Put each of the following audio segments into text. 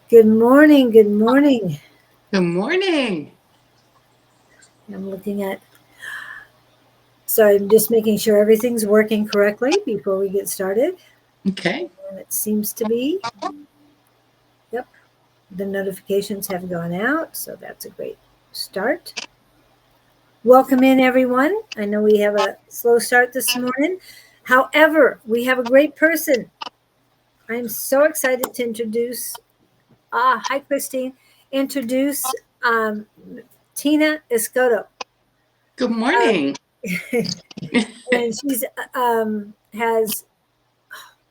Good morning. Good morning. Good morning. I'm looking at, so I'm just making sure everything's working correctly before we get started. Okay. And it seems to be. Yep. The notifications have gone out, so that's a great start. Welcome in, everyone. I know we have a slow start this morning. However, we have a great person. I'm so excited to introduce, hi, Christine, introduce um, Tina Escoto. Good morning. And she's has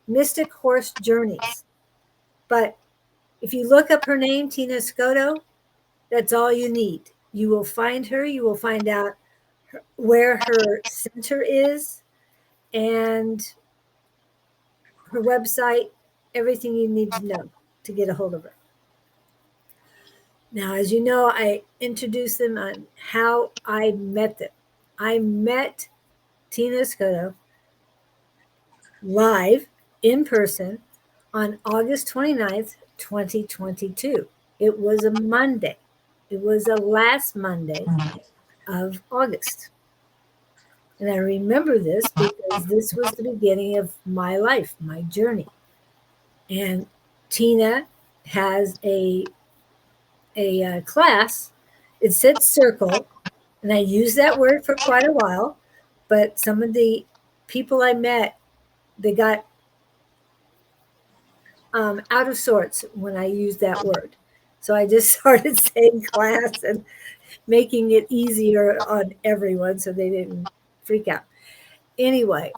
Mystic Horse Journeys. But if you look up her name, Tina Escoto, that's all you need. You will find her. You will find out where her center is and her website, everything you need to know to get a hold of her. Now, as you know, I introduced them on how I met them. I met Tina Escoto live in person on August 29th, 2022. It was a Monday. It was the last Monday of August. And I remember this because this was the beginning of my life, my journey. And Tina has a class. It said circle, and I used that word for quite a while. But some of the people I met, they got out of sorts when I used that word. So I just started saying class and making it easier on everyone so they didn't freak out. Anyway,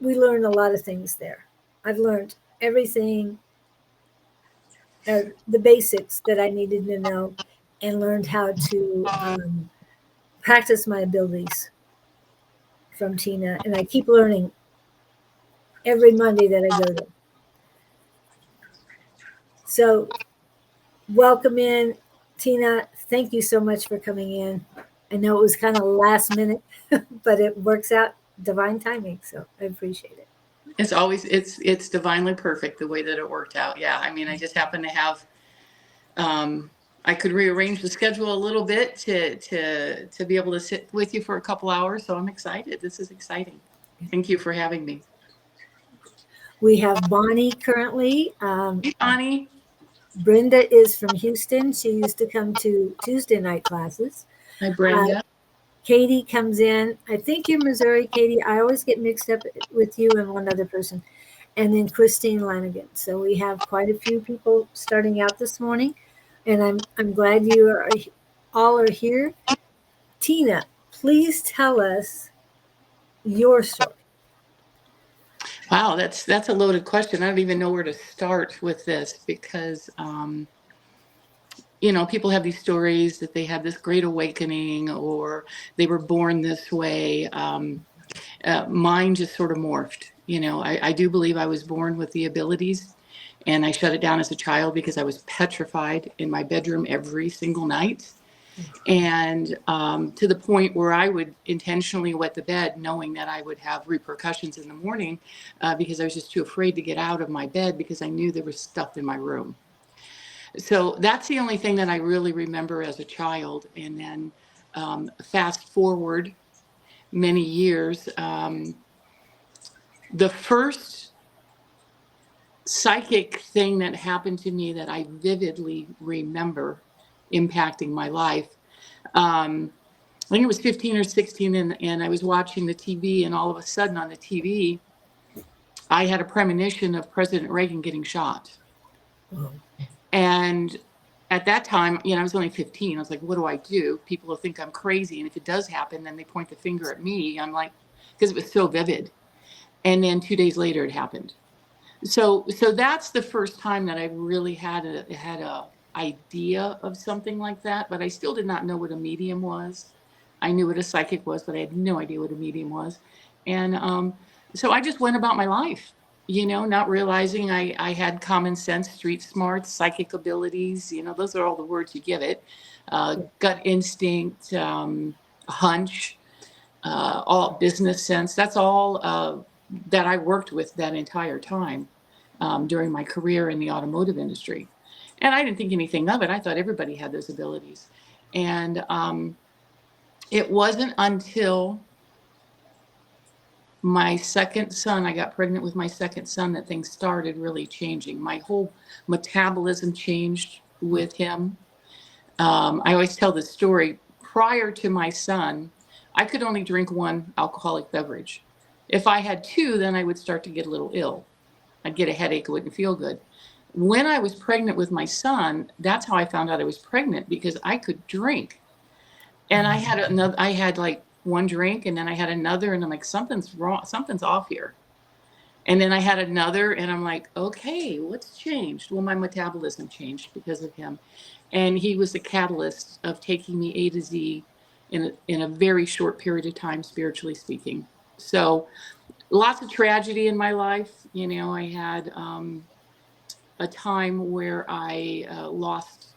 we learned a lot of things there. I've learned everything, the basics that I needed to know, and learned how to practice my abilities from Tina. And I keep learning every Monday that I go there. So, welcome in, Tina. Thank you so much for coming in. I know it was kind of last minute, but it works out divine timing. So I appreciate it. It's divinely perfect the way that it worked out. Yeah. I mean, I just happen to have I could rearrange the schedule a little bit to be able to sit with you for a couple hours. So I'm excited. This is exciting. Thank you for having me. We have Bonnie currently. Hey, Bonnie. Brenda is from Houston. She used to come to Tuesday night classes. Hi, Uh, Brenda. Katie comes in. I think you're Missouri, Katie. I always get mixed up with you and one other person. And then Christine Lanigan. So we have quite a few people starting out this morning. And I'm glad you are all are here. Tina, please tell us your story. Wow, that's a loaded question. I don't even know where to start with this because people have these stories that they had this great awakening or they were born this way. Mine just sort of morphed. I do believe I was born with the abilities, and I shut it down as a child because I was petrified in my bedroom every single night. And to the point where I would intentionally wet the bed knowing that I would have repercussions in the morning because I was just too afraid to get out of my bed because I knew there was stuff in my room. So that's the only thing that I really remember as a child. And then fast forward many years, the first psychic thing that happened to me that I vividly remember impacting my life. I think it was 15 or 16, and I was watching the TV, and all of a sudden on the TV, I had a premonition of President Reagan getting shot. Oh. And at that time, I was only 15. I was like, what do I do? People will think I'm crazy. And if it does happen, then they point the finger at me. I'm like, because it was so vivid. And then 2 days later, it happened. So that's the first time that I really had a idea of something like that, but I still did not know what a medium was. I knew what a psychic was, but I had no idea what a medium was. And so I just went about my life, not realizing I had common sense, street smarts, psychic abilities. Those are all the words you give it. Gut instinct, hunch, all business sense. That's all that I worked with that entire time. during my career in the automotive industry. And I didn't think anything of it. I thought everybody had those abilities. And it wasn't until my second son, I got pregnant with my second son, that things started really changing. My whole metabolism changed with him. I always tell this story. Prior to my son, I could only drink one alcoholic beverage. If I had two, then I would start to get a little ill. I'd get a headache, it wouldn't feel good. When I was pregnant with my son, that's how I found out I was pregnant, because I could drink. And I had like one drink, and then I had another, and I'm like, something's wrong, something's off here. And then I had another, and I'm like, okay, what's changed? Well, my metabolism changed because of him. And he was the catalyst of taking me A to Z in a very short period of time, spiritually speaking. So lots of tragedy in my life. You know, I had a time where I lost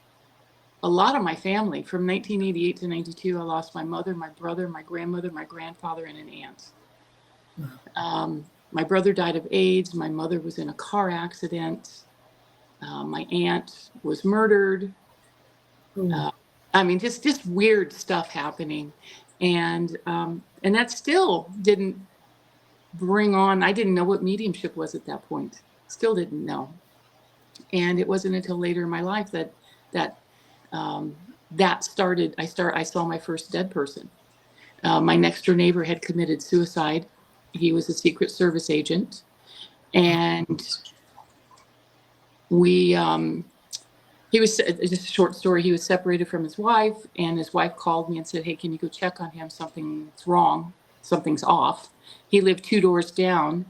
a lot of my family. From 1988 to 92, I lost my mother, my brother, my grandmother, my grandfather, and an aunt. My brother died of AIDS. My mother was in a car accident. My aunt was murdered. I mean, just weird stuff happening. And that still didn't bring on, I didn't know what mediumship was at that point. Still didn't know. And it wasn't until later in my life that started. I saw my first dead person. My next door neighbor had committed suicide. He was a Secret Service agent, and he was, just a short story, he was separated from his wife, and his wife called me and said, hey, can you go check on him? Something's wrong. Something's off. He lived 2 doors down.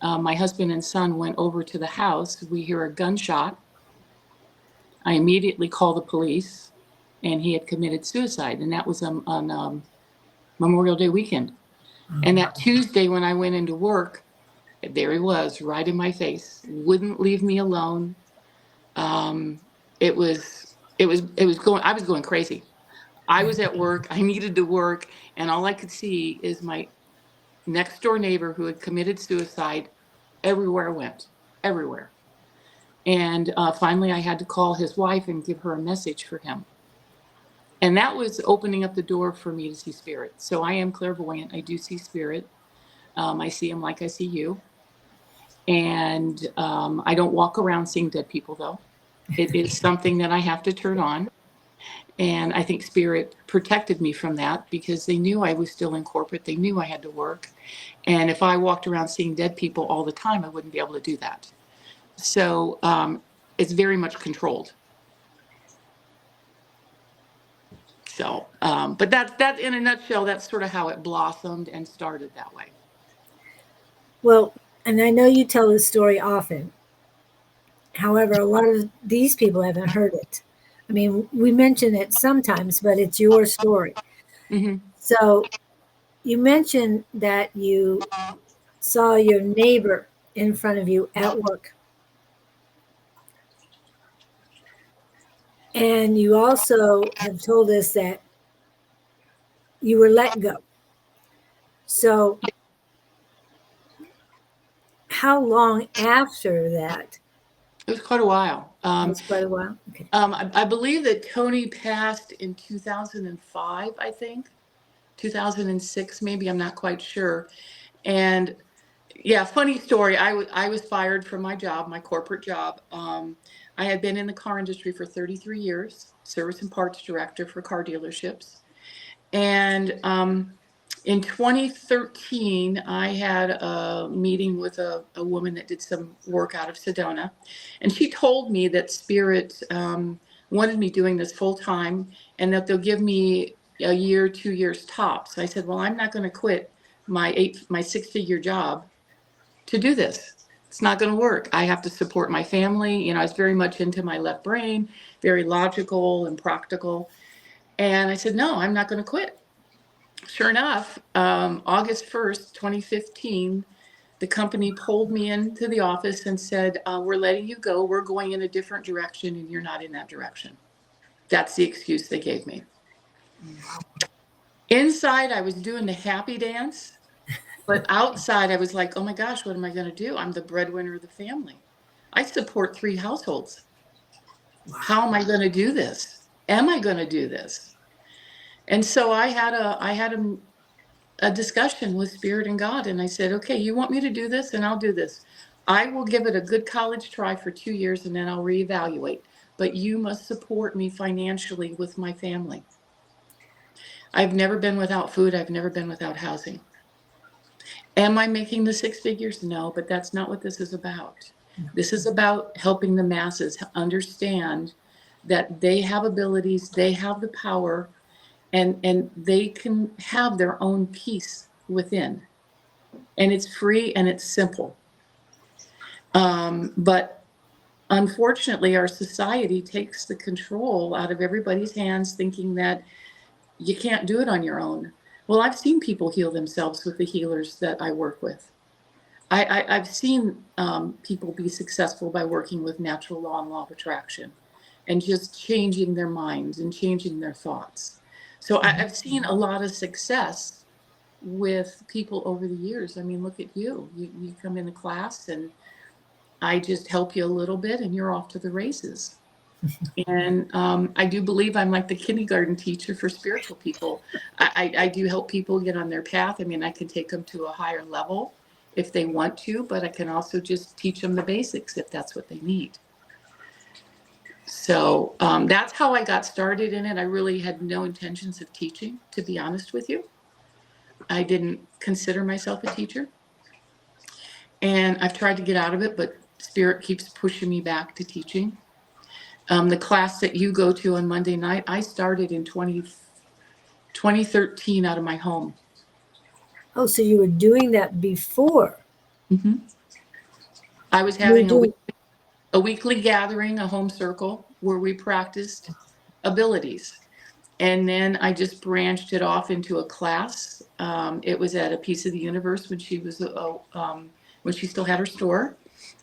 My husband and son went over to the house. We hear a gunshot. I immediately call the police, and he had committed suicide. And that was on Memorial Day weekend. And that Tuesday when I went into work, there he was, right in my face, wouldn't leave me alone. It was going, I was going crazy. I was at work, I needed to work, and all I could see is my next door neighbor who had committed suicide. Everywhere I went, everywhere. And finally I had to call his wife and give her a message for him. And that was opening up the door for me to see spirit. So I am clairvoyant. I do see spirit. I see them like I see you. And I don't walk around seeing dead people, though. It is something that I have to turn on. And I think spirit protected me from that, because they knew I was still in corporate. They knew I had to work. And if I walked around seeing dead people all the time, I wouldn't be able to do that. So it's very much controlled. So, but that in a nutshell, that's sort of how it blossomed and started that way. Well, and I know you tell this story often. However, a lot of these people haven't heard it. I mean, we mention it sometimes, but it's your story. Mm-hmm. So you mentioned that you saw your neighbor in front of you at work. And you also have told us that you were let go. So how long after that? It was quite a while. It was quite a while. Okay. I believe that Tony passed in 2005, I think. 2006, maybe, I'm not quite sure. And yeah, funny story. I was fired from my job, my corporate job. I had been in the car industry for 33 years, service and parts director for car dealerships. And in 2013, I had a meeting with a woman that did some work out of Sedona. And she told me that Spirit wanted me doing this full time, and that they'll give me a year, 2 years tops. I said, well, I'm not going to quit my 6-figure job to do this. It's not going to work. I have to support my family. You know, I was very much into my left brain, very logical and practical. And I said, no, I'm not going to quit. Sure enough, August 1st, 2015, the company pulled me into the office and said, we're letting you go. We're going in a different direction, and you're not in that direction. That's the excuse they gave me. Inside, I was doing the happy dance, but outside, I was like, oh my gosh, what am I going to do? I'm the breadwinner of the family. I support 3 households. How am I going to do this? Am I going to do this? And so I had a discussion with Spirit and God, and I said, okay, you want me to do this, and I'll do this. I will give it a good college try for 2 years, and then I'll reevaluate. But you must support me financially with my family. I've never been without food. I've never been without housing. Am I making the 6 figures? No, but that's not what this is about. This is about helping the masses understand that they have abilities, they have the power, and they can have their own peace within. And it's free and it's simple. But unfortunately, our society takes the control out of everybody's hands, thinking that you can't do it on your own. Well, I've seen people heal themselves with the healers that I work with. I've seen people be successful by working with natural law and law of attraction and just changing their minds and changing their thoughts. So I've seen a lot of success with people over the years. I mean, look at you. You come into class and I just help you a little bit and you're off to the races. And I do believe I'm like the kindergarten teacher for spiritual people. I do help people get on their path. I mean, I can take them to a higher level if they want to, but I can also just teach them the basics if that's what they need. So that's how I got started in it. I really had no intentions of teaching, to be honest with you. I didn't consider myself a teacher. And I've tried to get out of it, but Spirit keeps pushing me back to teaching. The class that you go to on Monday night, I started in 2013 out of my home. Oh, so you were doing that before? Mm-hmm. I was having a weekly gathering, a home circle, where we practiced abilities. And then I just branched it off into a class. It was at a Piece of the Universe when she was when she still had her store.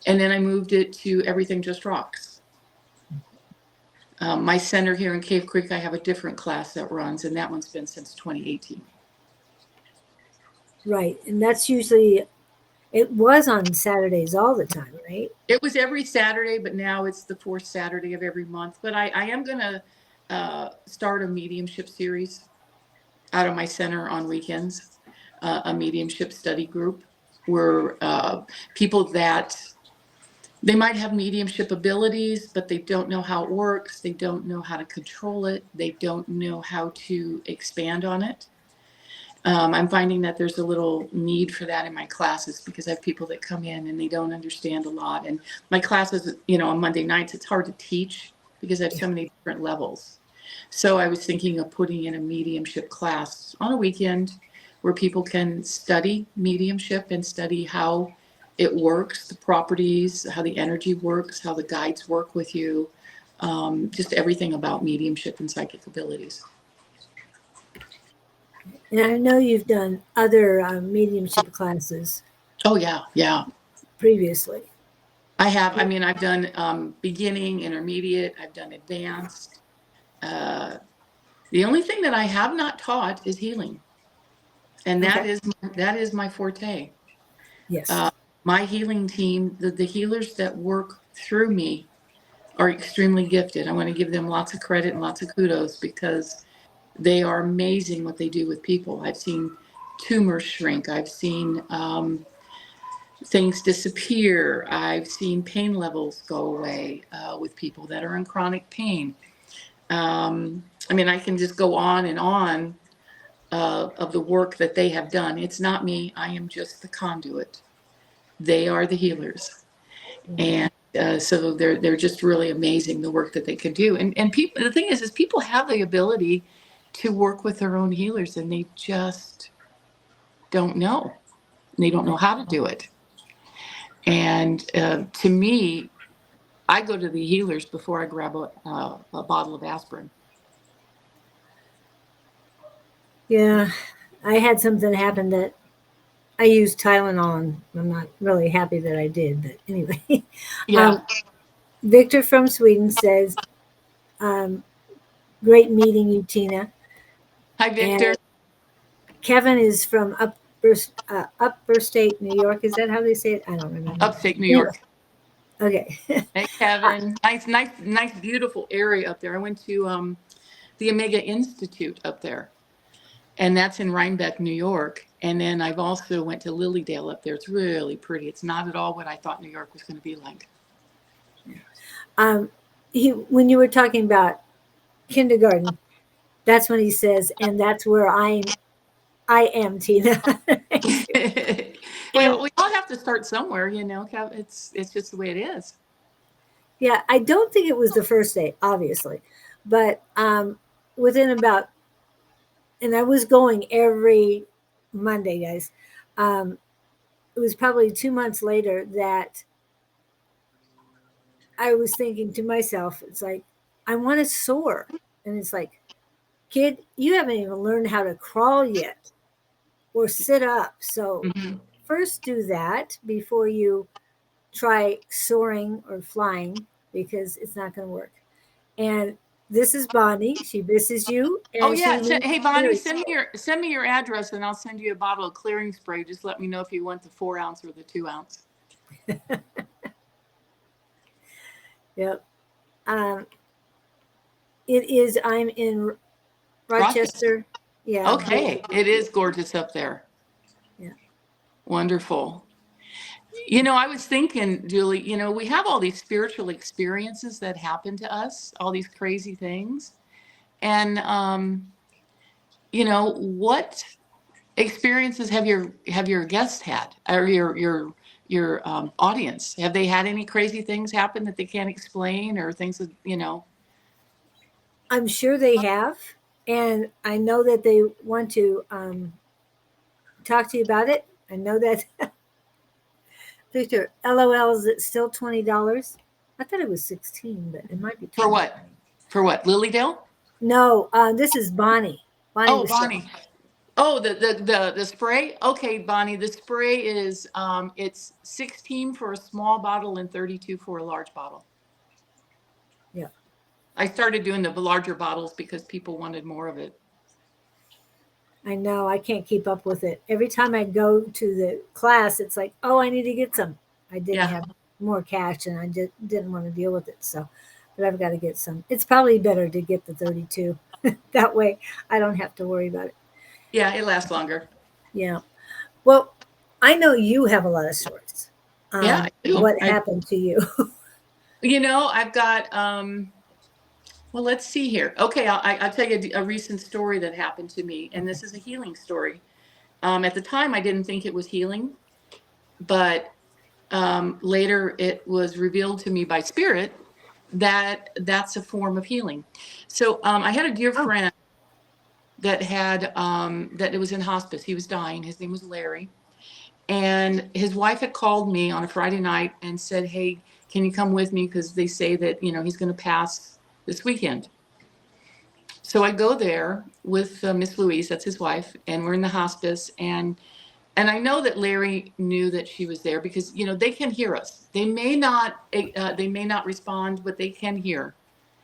And then I moved it to Everything Just Rocks. My center here in Cave Creek, I have a different class that runs, and that one's been since 2018. Right. And that's usually, it was on Saturdays all the time, right? It was every Saturday, but now it's the 4th Saturday of every month. But I am going to start a mediumship series out of my center on weekends, a mediumship study group where people that they might have mediumship abilities, but they don't know how it works. They don't know how to control it. They don't know how to expand on it. I'm finding that there's a little need for that in my classes because I have people that come in and they don't understand a lot. And my classes, on Monday nights, it's hard to teach because I have so many different levels. So I was thinking of putting in a mediumship class on a weekend where people can study mediumship and study how it works, the properties, how the energy works, how the guides work with you, just everything about mediumship and psychic abilities. And I know you've done other mediumship classes. Oh, yeah. Previously. I have. I mean, I've done beginning, intermediate. I've done advanced. The only thing that I have not taught is healing, and that is my forte. Yes. My healing team, the healers that work through me, are extremely gifted. I want to give them lots of credit and lots of kudos because they are amazing what they do with people. I've seen tumors shrink. I've seen things disappear. I've seen pain levels go away with people that are in chronic pain. I mean, I can just go on and on of the work that they have done. It's not me. I am just the conduit. They are the healers. And so they're just really amazing, the work that they can do. And people, the thing is people have the ability to work with their own healers and they just don't know. They don't know how to do it. And to me, I go to the healers before I grab a bottle of aspirin. Yeah, I had something happen that I used Tylenol, and I'm not really happy that I did, but anyway. Yeah. Victor from Sweden says, great meeting you, Tina. Hi, Victor. And Kevin is from Upper State, New York. Is that how they say it? I don't remember. Upstate New York. Okay. Hey, Kevin. Nice, beautiful area up there. I went to the Omega Institute up there, and that's in Rhinebeck, New York. And then I've also went to Lilydale up there. It's really pretty. It's not at all what I thought New York was going to be like. When you were talking about kindergarten, that's when he says, and that's where I am, Tina. we And all have to start somewhere, Kev. It's just the way it is. yeah, I don't think it was the first day, obviously, but within about, and I was going every Monday, guys. It was probably 2 months later that I was thinking to myself, it's like, I want to soar. And it's like, kid, you haven't even learned how to crawl yet or sit up. So Mm-hmm. first do that before you try soaring or flying, because it's not going to work. And this is Bonnie. She misses you, Oh and she yeah. needs Hey Bonnie, Larry. send me your address and I'll send you a bottle of clearing spray. Just let me know if you want the 4-ounce or the 2-ounce. Yep. It is. I'm in Rochester. Yeah. Okay. It is gorgeous up there. Yeah. Wonderful. I was thinking, Julie, we have all these spiritual experiences that happen to us, all these crazy things. And, what experiences have your guests had, or your audience? Have they had any crazy things happen that they can't explain, or things that? I'm sure they have, and I know that they want to talk to you about it. I know that. Victor, LOL, is it still $20? I thought it was 16, but it might be For 20. what? For what? Lilydale? No, this is Bonnie. Bonnie Oh, was saying, Bonnie. Oh, the spray. Okay, Bonnie. The spray is it's 16 for a small bottle and 32 for a large bottle. yeah, I started doing the larger bottles because people wanted more of it. I know. I can't keep up with it. Every time I go to the class, it's like, oh, I need to get some. I didn't Yeah. have more cash, and I just didn't want to deal with it. So, but I've got to get some. It's probably better to get the 32. That way I don't have to worry about it. Yeah, it lasts longer. Yeah. Well, I know you have a lot of stories. Yeah, I do. What happened to you? I've got well, let's see here. Okay, I'll tell you a recent story that happened to me, and this is a healing story. At the time, I didn't think it was healing, but later it was revealed to me by spirit that that's a form of healing. So I had a dear Oh, friend that had that was in hospice. He was dying. His name was Larry, and his wife had called me on a Friday night and said, "Hey, can you come with me? Because they say that he's going to pass this weekend." So I go there with Miss Louise, that's his wife, and we're in the hospice, and I know that Larry knew that she was there because they can hear us. They may not respond, but they can hear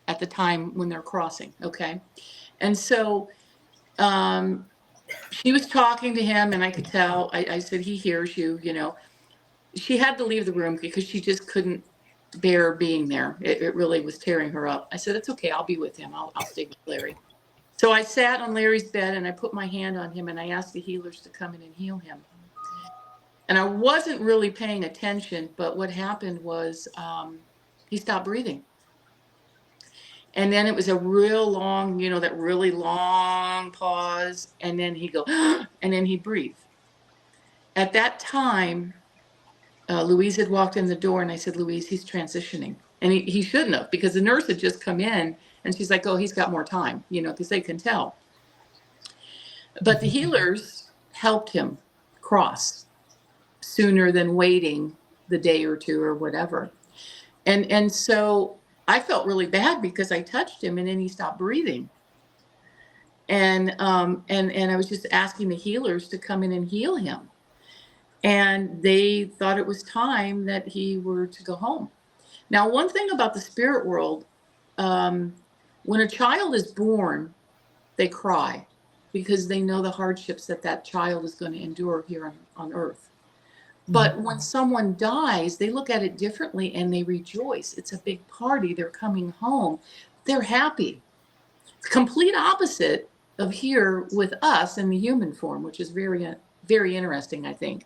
at the time when they're crossing. Okay, and so she was talking to him, and I could tell. I said, "He hears you." She had to leave the room because she just couldn't bear being there. It really was tearing her up. I said, "It's okay. I'll be with him. I'll stay with Larry." So I sat on Larry's bed and I put my hand on him and I asked the healers to come in and heal him. And I wasn't really paying attention, but what happened was he stopped breathing. And then it was a real long, that really long pause. And then he'd go, and then he'd breathe. At that time, Louise had walked in the door and I said, "Louise, he's transitioning." And he shouldn't have, because the nurse had just come in and she's like, "Oh, he's got more time," because they can tell. But the healers helped him cross sooner than waiting the day or two or whatever. And so I felt really bad because I touched him and then he stopped breathing. And I was just asking the healers to come in and heal him. And they thought it was time that he were to go home. Now, one thing about the spirit world, when a child is born, they cry because they know the hardships that child is going to endure here on earth. But when someone dies, they look at it differently and they rejoice. It's a big party. They're coming home. They're happy. Complete opposite of here with us in the human form, which is very, very interesting, I think.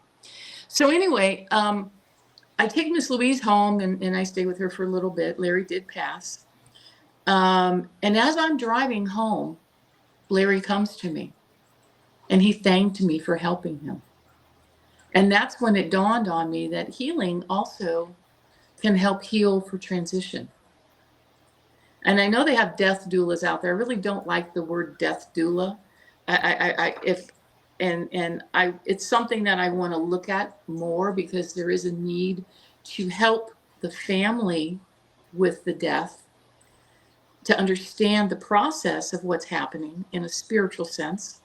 So anyway, I take Miss Louise home and I stay with her for a little bit. Larry did pass. And as I'm driving home, Larry comes to me and he thanked me for helping him. And that's when it dawned on me that healing also can help heal for transition. And I know they have death doulas out there. I really don't like the word death doula. It's something that I want to look at more because there is a need to help the family with the death to understand the process of what's happening in a spiritual sense,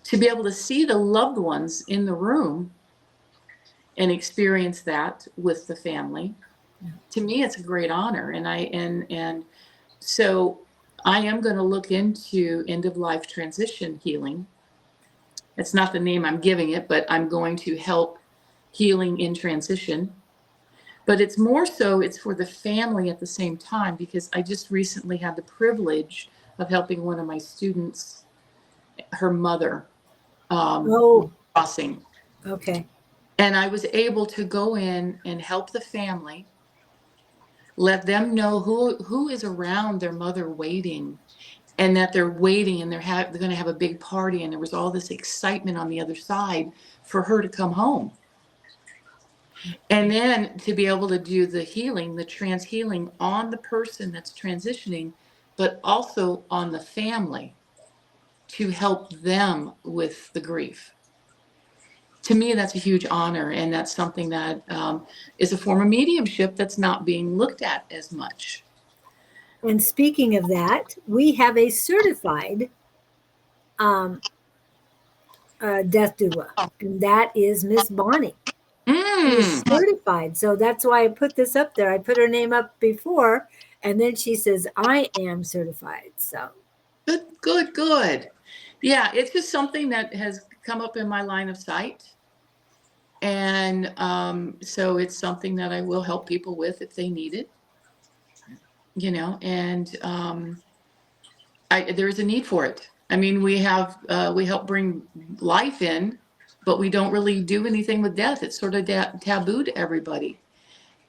to be able to see the loved ones in the room and experience that with the family. To me, it's a great honor. And so I am going to look into end of life transition healing. It's not the name I'm giving it, but I'm going to help healing in transition. But it's more so, it's for the family at the same time, because I just recently had the privilege of helping one of my students, her mother, crossing. Okay. And I was able to go in and help the family, let them know who is around their mother waiting, and that they're waiting and they're going to have a big party. And there was all this excitement on the other side for her to come home. And then to be able to do the healing, the trans healing on the person that's transitioning, but also on the family to help them with the grief. To me, that's a huge honor. And that's something that is a form of mediumship that's not being looked at as much. And speaking of that, we have a certified death doula, and that is Miss Bonnie. She's certified. So that's why I put this up there. I put her name up before, and then she says, I am certified. So Good. Yeah, it's just something that has come up in my line of sight. And so it's something that I will help people with if they need it, and there is a need for it. I mean, we help bring life in, but we don't really do anything with death. It's sort of taboo to everybody.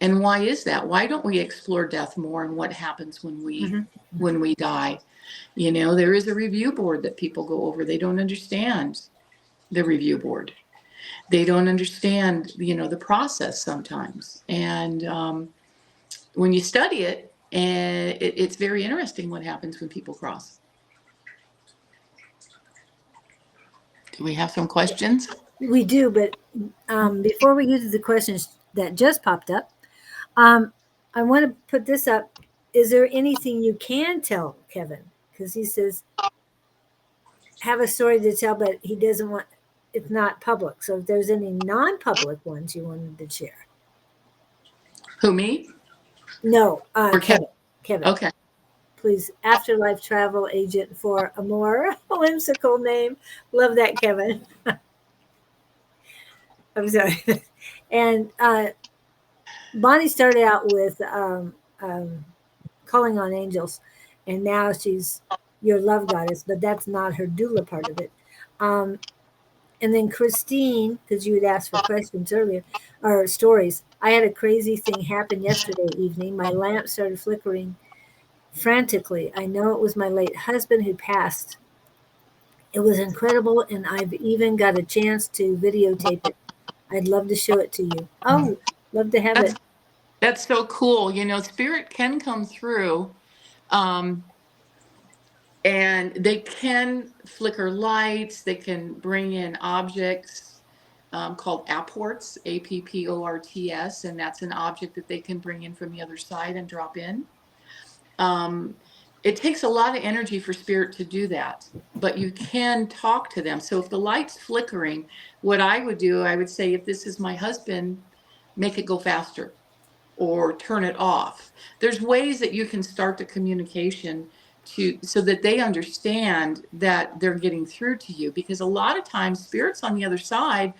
And why is that? Why don't we explore death more and what happens when we die? There is a review board that people go over. They don't understand the review board. They don't understand, the process sometimes. And when you study it, it's very interesting what happens when people cross. Do we have some questions? we do, but before we get to the questions that just popped up, I want to put this up. Is there anything you can tell Kevin? Because he says, have a story to tell, but he doesn't want, it's not public. So if there's any non-public ones you wanted to share. Who, me? No, or Kevin. Okay. Please, afterlife travel agent for a more whimsical name. Love that, Kevin. I'm sorry. And Bonnie started out with calling on angels, and now she's your love goddess, but that's not her doula part of it. And then Christine, because you had asked for questions earlier, or stories. I had a crazy thing happen yesterday evening. My lamp started flickering frantically. I know it was my late husband who passed. It was incredible, and I've even got a chance to videotape it. I'd love to show it to you. Oh, love to have it. That's so cool. Spirit can come through, and they can flicker lights. They can bring in objects called apports, APPORTS, and that's an object that they can bring in from the other side and drop in. It takes a lot of energy for spirit to do that, but you can talk to them. So if the light's flickering, what I would do, I would say, if this is my husband, make it go faster or turn it off. There's ways that you can start the communication so that they understand that they're getting through to you, because a lot of times spirits on the other side,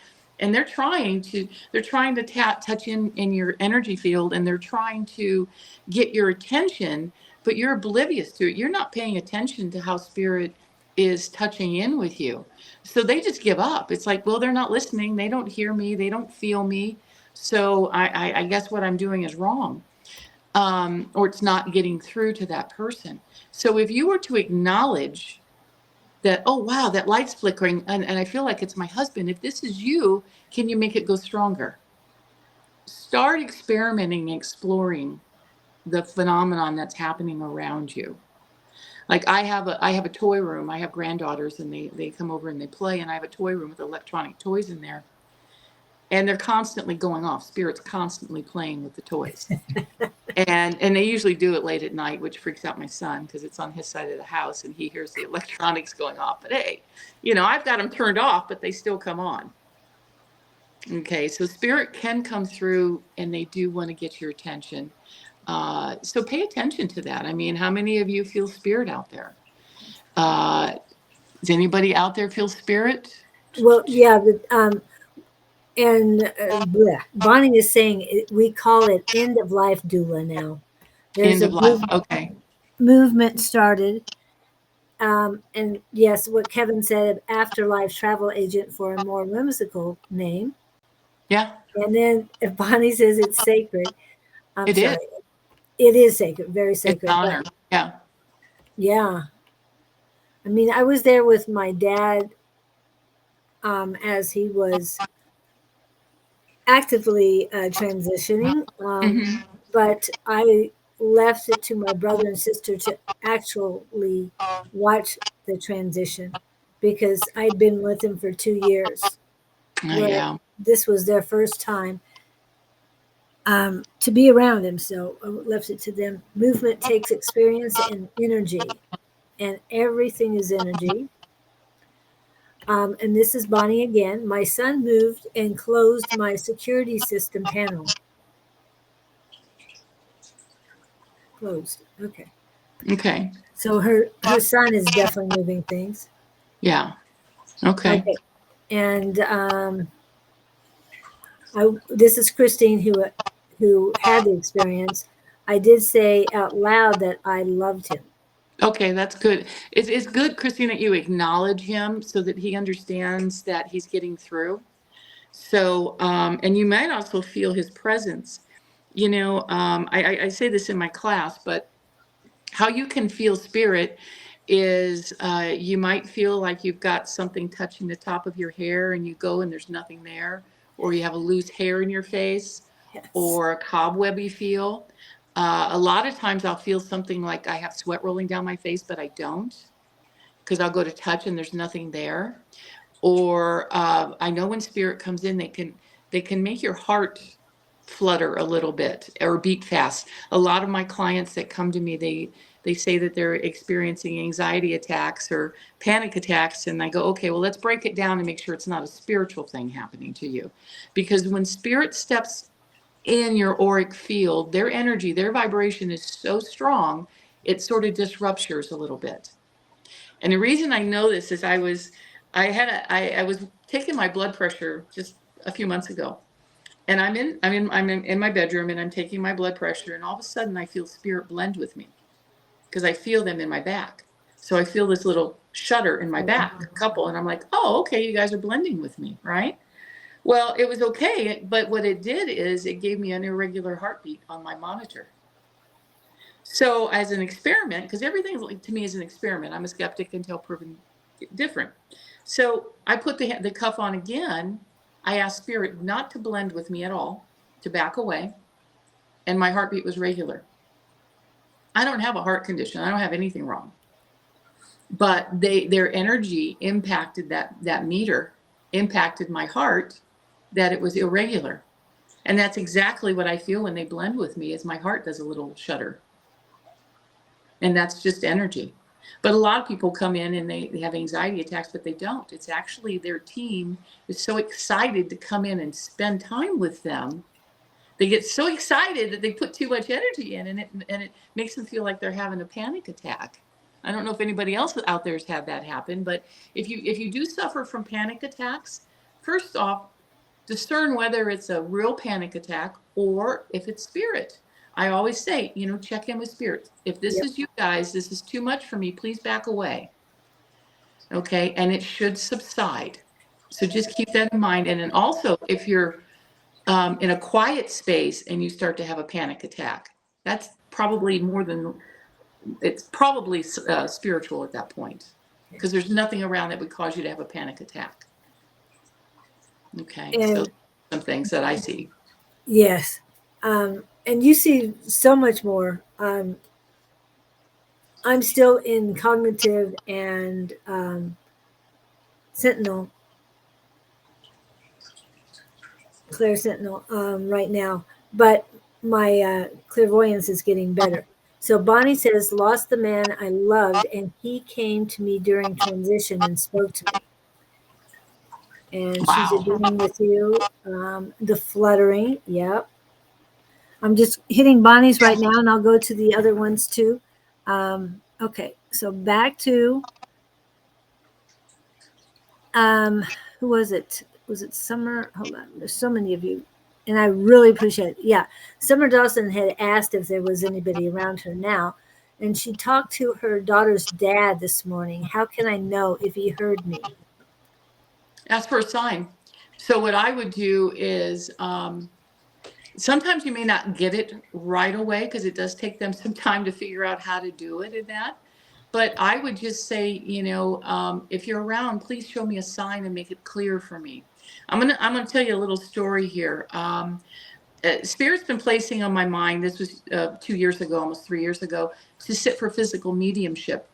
and they're trying to touch in your energy field, and they're trying to get your attention, but you're oblivious to it. You're not paying attention to how spirit is touching in with you. So they just give up. It's like, well, they're not listening. They don't hear me. They don't feel me. So I guess what I'm doing is wrong. Or it's not getting through to that person. So if you were to acknowledge that, oh, wow, that light's flickering, and I feel like it's my husband. If this is you, can you make it go stronger? Start experimenting, exploring the phenomenon that's happening around you. Like I have a toy room. I have granddaughters, and they come over and they play, and I have a toy room with electronic toys in there. And they're constantly going off. Spirit's constantly playing with the toys. And they usually do it late at night, which freaks out my son because it's on his side of the house and he hears the electronics going off. But hey, I've got them turned off, but they still come on. Okay, so spirit can come through and they do want to get your attention. So pay attention to that. I mean, how many of you feel spirit out there? Does anybody out there feel spirit? Well, yeah, and Bonnie is saying we call it end of life doula now. There's End of life. Okay. movement started. And yes, what Kevin said, afterlife travel agent for a more whimsical name. Yeah. And then if Bonnie says it's sacred, I'm It sorry. is. It is sacred, very sacred. It's an honor. Yeah. Yeah. I mean, I was there with my dad as he was actively transitioning. But I left it to my brother and sister to actually watch the transition because I'd been with him for 2 years. Yeah. This was their first time to be around him. So I left it to them. Movement takes experience and energy, and everything is energy. And this is Bonnie again. My son moved and closed my security system panel. Closed. Okay. Okay. So her son is definitely moving things. Yeah. Okay. And this is Christine who had the experience. I did say out loud that I loved him. Okay, that's good. It's good, Christine, that you acknowledge him so that he understands that he's getting through. So, and you might also feel his presence. I say this in my class, but how you can feel spirit is you might feel like you've got something touching the top of your hair and you go and there's nothing there, or you have a loose hair in your face, Yes. or a cobwebby feel. A lot of times I'll feel something like I have sweat rolling down my face, but I don't, because I'll go to touch and there's nothing there. Or I know when spirit comes in, they can make your heart flutter a little bit or beat fast. A lot of my clients that come to me, they say that they're experiencing anxiety attacks or panic attacks, and I go, okay, well, let's break it down and make sure it's not a spiritual thing happening to you. Because when spirit steps in your auric field, their energy, their vibration is so strong, it sort of disrupts yours a little bit. And the reason I know this is I was taking my blood pressure just a few months ago, and I'm in my bedroom and I'm taking my blood pressure, and all of a sudden I feel spirit blend with me because I feel them in my back. So I feel this little shudder in my back, couple, and I'm like, oh, okay, you guys are blending with me, right? Well, it was okay, but what it did is it gave me an irregular heartbeat on my monitor. So as an experiment, because everything to me is an experiment, I'm a skeptic until proven different. So I put the cuff on again. I asked spirit not to blend with me at all, to back away, and my heartbeat was regular. I don't have a heart condition. I don't have anything wrong. But their energy impacted that meter, impacted my heart, that it was irregular. And that's exactly what I feel when they blend with me, is my heart does a little shudder. And that's just energy. But a lot of people come in and they have anxiety attacks, but they don't. It's actually their team is so excited to come in and spend time with them. They get so excited that they put too much energy in, and it makes them feel like they're having a panic attack. I don't know if anybody else out there has had that happen, but if you do suffer from panic attacks, first off, discern whether it's a real panic attack or if it's spirit. I always say, check in with spirit. If this Yep. is you guys, this is too much for me, please back away. Okay, and it should subside. So just keep that in mind. And then also, if you're in a quiet space and you start to have a panic attack, that's probably it's probably spiritual at that point, because there's nothing around that would cause you to have a panic attack. Okay, so And some things that I see. yes. And you see so much more. I'm still in cognitive and sentinel, Claire Sentinel right now, but my clairvoyance is getting better. So Bonnie says, lost the man I loved, and he came to me during transition and spoke to me. And she's Wow. agreeing with you. The fluttering, yep. I'm just hitting Bonnie's right now, and I'll go to the other ones too. Okay, so back to who was it? Was it Summer? Hold on, there's so many of you, and I really appreciate it. Yeah, Summer Dawson had asked if there was anybody around her now, and she talked to her daughter's dad this morning. How can I know if he heard me? Ask for a sign. So what I would do is, sometimes you may not get it right away because it does take them some time to figure out how to do it in that. But I would just say, if you're around, please show me a sign and make it clear for me. I'm gonna tell you a little story here. Spirit's been placing on my mind. This was 2 years ago, almost 3 years ago, to sit for physical mediumship.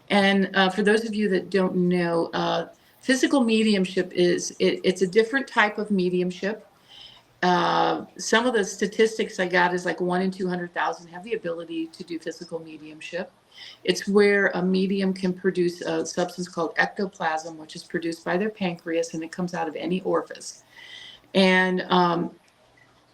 And for those of you that don't know, physical mediumship it's a different type of mediumship. Some of the statistics I got is like 1 in 200,000 have the ability to do physical mediumship. It's where a medium can produce a substance called ectoplasm, which is produced by their pancreas, and it comes out of any orifice. And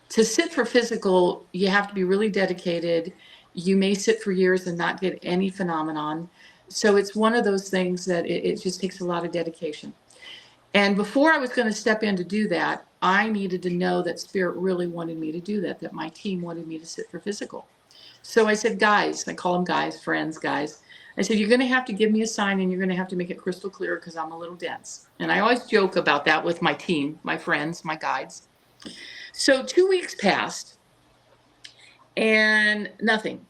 to sit for physical, you have to be really dedicated. You may sit for years and not get any phenomenon. So it's one of those things that it just takes a lot of dedication. And before I was going to step in to do that, I needed to know that Spirit really wanted me to do that my team wanted me to sit for physical. So I said, guys, I call them guys, friends, guys. I said, you're going to have to give me a sign and you're going to have to make it crystal clear because I'm a little dense. And I always joke about that with my team, my friends, my guides. So 2 weeks passed and nothing.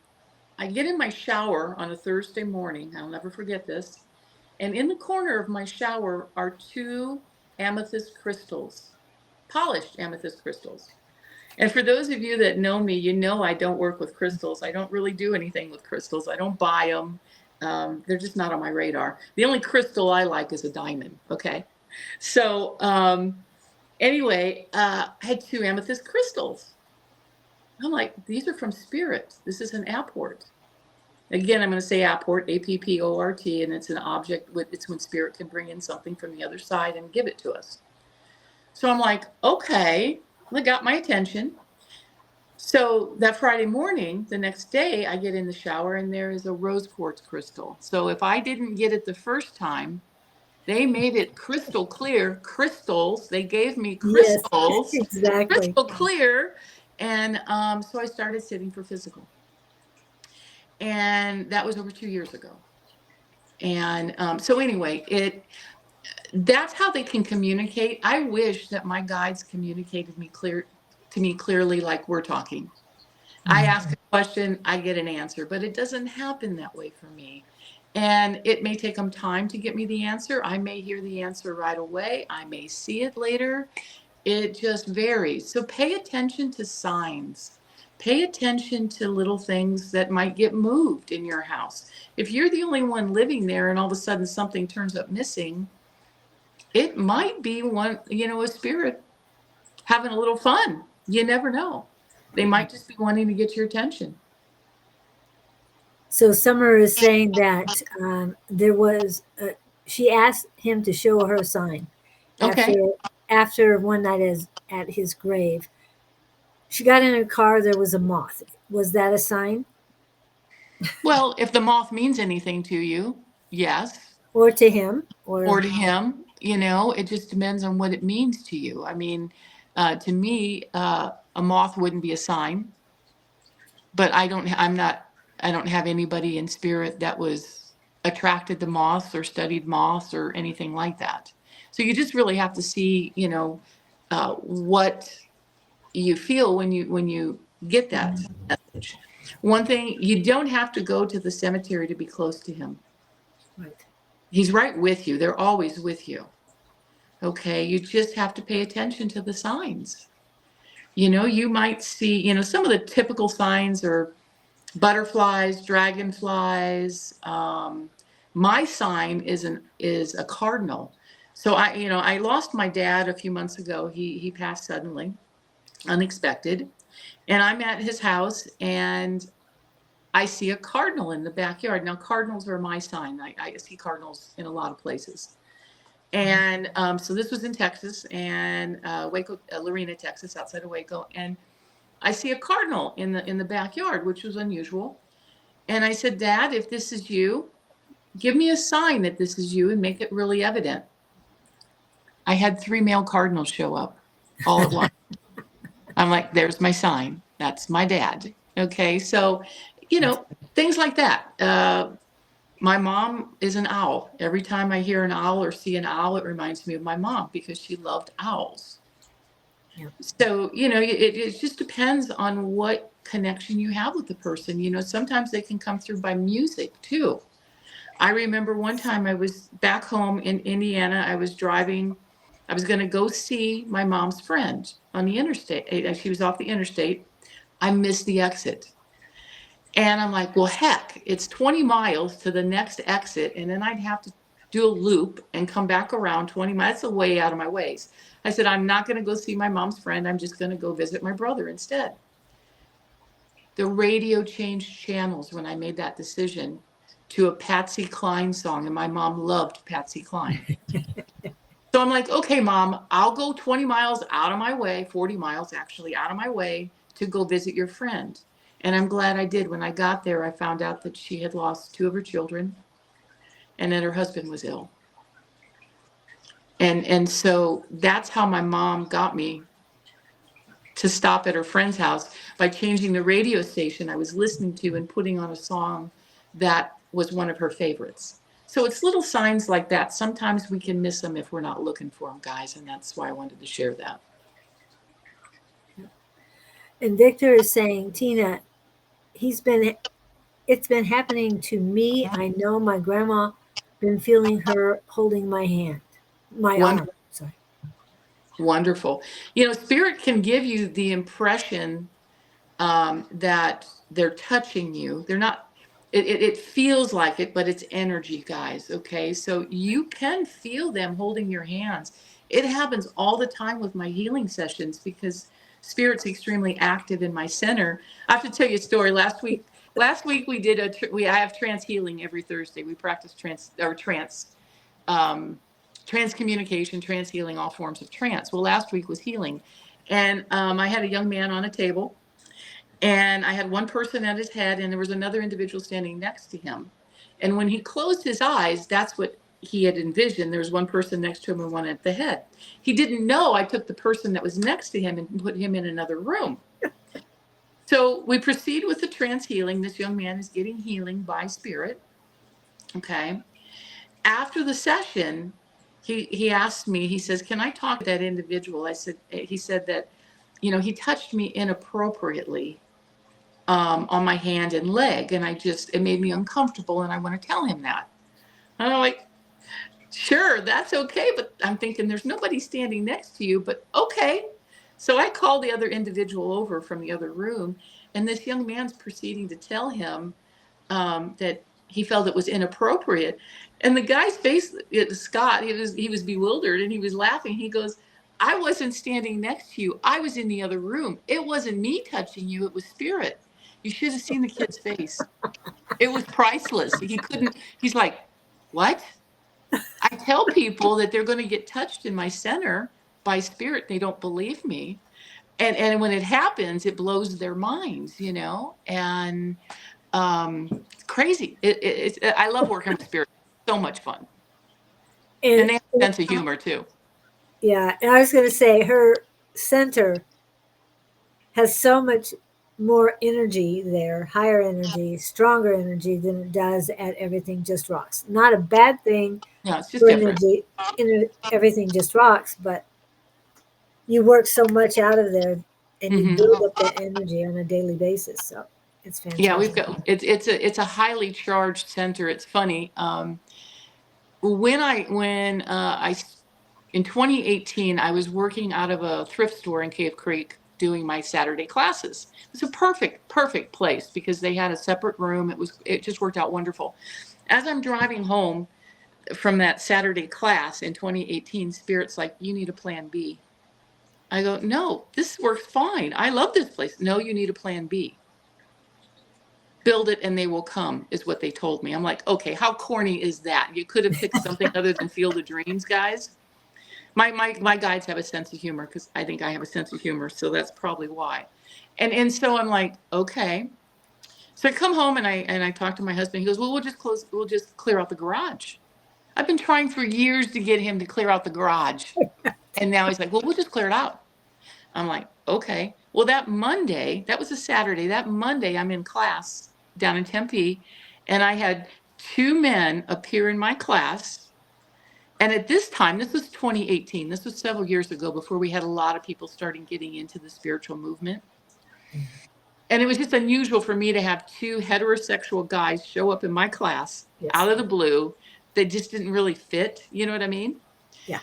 I get in my shower on a Thursday morning. I'll never forget this. And in the corner of my shower are 2 amethyst crystals, polished amethyst crystals. And for those of you that know me, I don't work with crystals. I don't really do anything with crystals. I don't buy them. They're just not on my radar. The only crystal I like is a diamond. Okay. So anyway, I had 2 amethyst crystals. I'm like, these are from Spirit. This is an apport. Again, I'm going to say apport, APPORT, and it's an object. It's when Spirit can bring in something from the other side and give it to us. So I'm like, okay, they got my attention. So that Friday morning, the next day, I get in the shower and there is a rose quartz crystal. So if I didn't get it the first time, they made it crystal clear. Crystals. They gave me crystals. Yes, exactly. Crystal clear. And so I started sitting for physical. And that was over 2 years ago. And so anyway, that's how they can communicate. I wish that my guides communicated to me clearly like we're talking. I ask a question, I get an answer, but it doesn't happen that way for me. And it may take them time to get me the answer. I may hear the answer right away. I may see it later. It just varies. So pay attention to signs. Pay attention to little things that might get moved in your house. If you're the only one living there and all of a sudden something turns up missing, it might be a spirit having a little fun. You never know. They might just be wanting to get your attention. So Summer is saying that she asked him to show her a sign after one night at his grave. She got in her car, there was a moth. Was that a sign? Well, if the moth means anything to you, yes. Or to him. Or to him, it just depends on what it means to you. I mean, To me, a moth wouldn't be a sign, but I don't have anybody in spirit that was attracted to moths or studied moths or anything like that. So you just really have to see, what you feel when you get that message. One thing, you don't have to go to the cemetery to be close to him. Right. He's right with you. They're always with you. Okay, you just have to pay attention to the signs. You might see, some of the typical signs are butterflies, dragonflies. My sign is a cardinal. So I lost my dad a few months ago. He passed suddenly, unexpected, and I'm at his house and I see a cardinal in the backyard. Now, cardinals are my sign. I see cardinals in a lot of places. And so this was in Texas, and Waco, Lorena, Texas, outside of Waco. And I see a cardinal in the backyard, which was unusual. And I said, Dad, if this is you, give me a sign that this is you and make it really evident. I had 3 male cardinals show up all at once. I'm like, there's my sign. That's my dad. Okay. So, things like that. My mom is an owl. Every time I hear an owl or see an owl, it reminds me of my mom because she loved owls. Yeah. So, it just depends on what connection you have with the person. Sometimes they can come through by music too. I remember one time I was back home in Indiana. I was driving. I was going to go see my mom's friend on the interstate. She was off the interstate. I missed the exit. And I'm like, well, heck, it's 20 miles to the next exit. And then I'd have to do a loop and come back around 20 miles. That's a way out of my ways. I said, I'm not going to go see my mom's friend. I'm just going to go visit my brother instead. The radio changed channels when I made that decision to a Patsy Cline song. And my mom loved Patsy Cline. So I'm like, okay, Mom, I'll go 20 miles out of my way, 40 miles actually out of my way to go visit your friend. And I'm glad I did. When I got there, I found out that she had lost 2 of her children and that her husband was ill. And so that's how my mom got me to stop at her friend's house, by changing the radio station I was listening to and putting on a song that was one of her favorites. So it's little signs like that. Sometimes we can miss them if we're not looking for them, guys. And that's why I wanted to share that. And Victor is saying, Tina, it's been happening to me. I know my grandma been feeling her holding my hand, my arm. Sorry. Wonderful. Spirit can give you the impression that they're touching you. They're not, it feels like it, but it's energy, guys. Okay. So you can feel them holding your hands. It happens all the time with my healing sessions because Spirit's extremely active in my center. I have to tell you a story. Last week we did I have trance healing every Thursday. We practice transcommunication, trance healing, all forms of trance. Well, last week was healing. And I had a young man on a table, and I had one person at his head, and there was another individual standing next to him. And when he closed his eyes, that's what he had envisioned. There was one person next to him and one at the head. He didn't know I took the person that was next to him and put him in another room. So we proceed with the trance healing. This young man is getting healing by Spirit. Okay. After the session, he asked me, he says, can I talk to that individual? He said that, he touched me inappropriately on my hand and leg. And it made me uncomfortable. And I want to tell him that. And I'm like, sure, that's okay. But I'm thinking there's nobody standing next to you, but okay. So I called the other individual over from the other room, and this young man's proceeding to tell him that he felt it was inappropriate. And the guy's face, Scott, he was bewildered and he was laughing. He goes, I wasn't standing next to you. I was in the other room. It wasn't me touching you. It was Spirit. You should have seen the kid's face. It was priceless. He's like, what? I tell people that they're going to get touched in my center by Spirit. They don't believe me. And when it happens, it blows their minds, and it's crazy. I love working with Spirit. So much fun. And they have a sense of humor too. Yeah. And I was going to say, her center has so much more energy there, higher energy, stronger energy than it does at Everything Just Rocks. Not a bad thing Yeah, it's just for different. energy in Everything Just Rocks, but you work so much out of there and you build up that energy on a daily basis. So it's Yeah, fantastic. we've got it's a highly charged center. It's funny. When I in 2018 I was working out of a thrift store in Cave Creek doing my Saturday classes. It was a perfect place because they had a separate room. It just worked out wonderful. As I'm driving home from that Saturday class in 2018, Spirit's like, "You need a plan B." I go, "No, this works fine. I love this place." "No, you need a plan B. Build it and they will come," is what they told me. I'm like, okay, how corny is that? You could have picked something other than Field of Dreams, guys. My guides have a sense of humor because I think I have a sense of humor, so that's probably why. And so I'm like, okay. So I come home and I talk to my husband. He goes, "Well, we'll just clear out the garage." I've been trying for years to get him to clear out the garage. And now he's like, "Well, we'll just clear it out." I'm like, okay. Well, that Monday, that was a Saturday. That Monday, I'm in class down in Tempe, and I had two men appear in my class. And at this time, this was 2018, this was several years ago before we had a lot of people starting getting into the spiritual movement. And it was just unusual for me to have two heterosexual guys show up in my class Yes. out of the blue that just didn't really fit. You know what I mean? Yeah.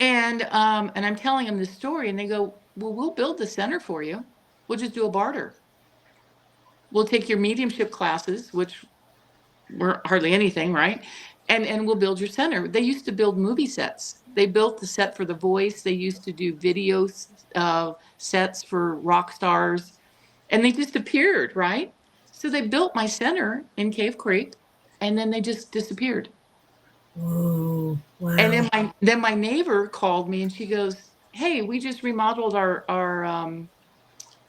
And I'm telling them this story, and they go, "Well, we'll build the center for you. We'll just do a barter. We'll take your mediumship classes, which were hardly anything, right? And we'll build your center." They used to build movie sets. They built the set for The Voice. They used to do video sets for rock stars, and they just appeared, right? So they built my center in Cave Creek, and then they just disappeared. Whoa. And Wow. then my neighbor called me and she goes, "Hey, we just remodeled our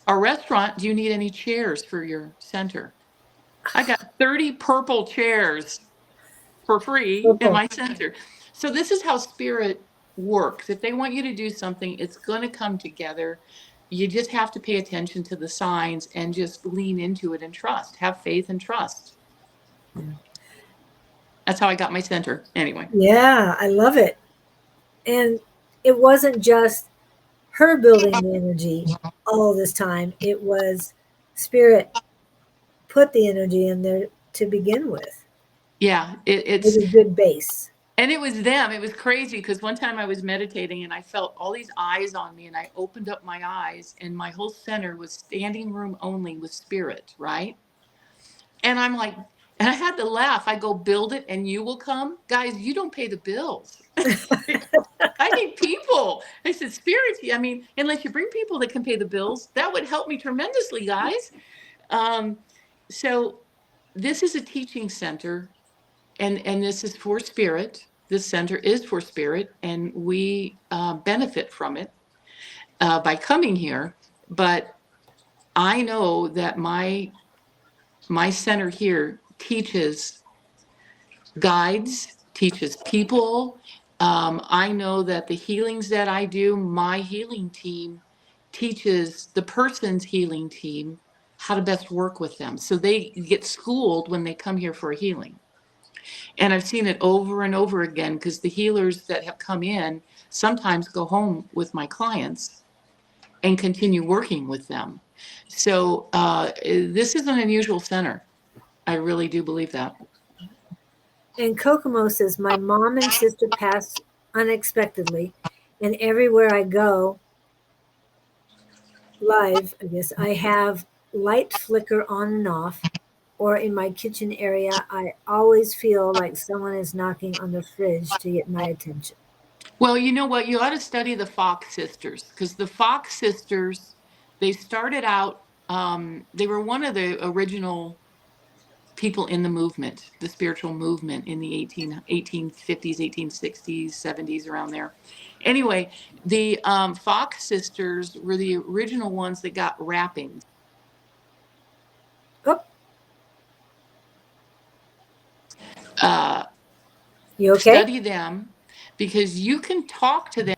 restaurant. Do you need any chairs for your center?" I got 30 purple chairs for free in Purple. my center. So this is how spirit works. If they want you to do something, it's going to come together. You just have to pay attention to the signs and just lean into it and trust. Have faith and trust. That's how I got my center. Anyway. Yeah, I love it. And it wasn't just her building the energy all this time, it was Spirit put the energy in there to begin with. Yeah, With it's a good base. and it was them. It was crazy because one time I was meditating and I felt all these eyes on me, and I opened up my eyes and my whole center was standing room only with spirit, right? And I'm like, and I had to laugh. I go, "Build it and you will come." Guys, you don't pay the bills. I need people. I said, "Spirits, I mean, unless you bring people that can pay the bills, that would help me tremendously, guys." Um, so this is a teaching center, and this is for spirit. This center is for spirit, and we benefit from it by coming here. But I know that my center here teaches guides, teaches people. I know that the healings that I do, my healing team teaches the person's healing team how to best work with them. So they get schooled when they come here for a healing. And I've seen it over and over again because the healers that have come in sometimes go home with my clients and continue working with them. So this is an unusual center. I really do believe that. And Kokomo says, my mom and sister passed unexpectedly, and everywhere I go live, I guess, I have light flicker on and off, or in my kitchen area, I always feel like someone is knocking on the fridge to get my attention. Well, you know what? You ought to study the Fox sisters because the Fox sisters, they started out, they were one of the original people in the movement, the spiritual movement in the 1850s, 1860s, 70s, around there. Anyway, the Fox sisters were the original ones that got wrappings. Oh, Uh, you okay? study them because you can talk to them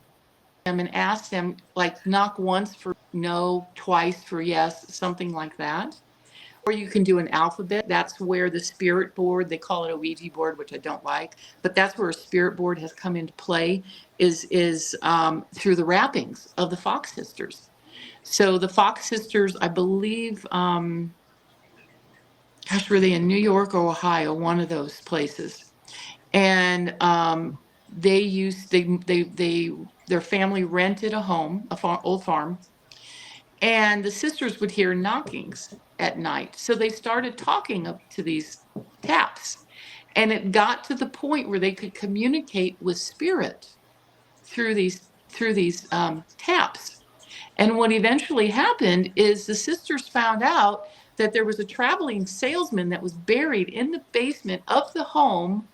them and ask them, like, knock once for no, twice for yes, something like that. Or you can do an alphabet. That's where the spirit board, they call it a Ouija board, which I don't like, but that's where a spirit board has come into play, is through the wrappings of the Fox sisters. So the Fox sisters, I believe, gosh, were they in New York or Ohio? One of those places. And their family rented a home, old farm, and the sisters would hear knockings at night. So they started talking up to these taps, and it got to the point where they could communicate with spirit through these taps. And what eventually happened is the sisters found out that there was a traveling salesman that was buried in the basement of the home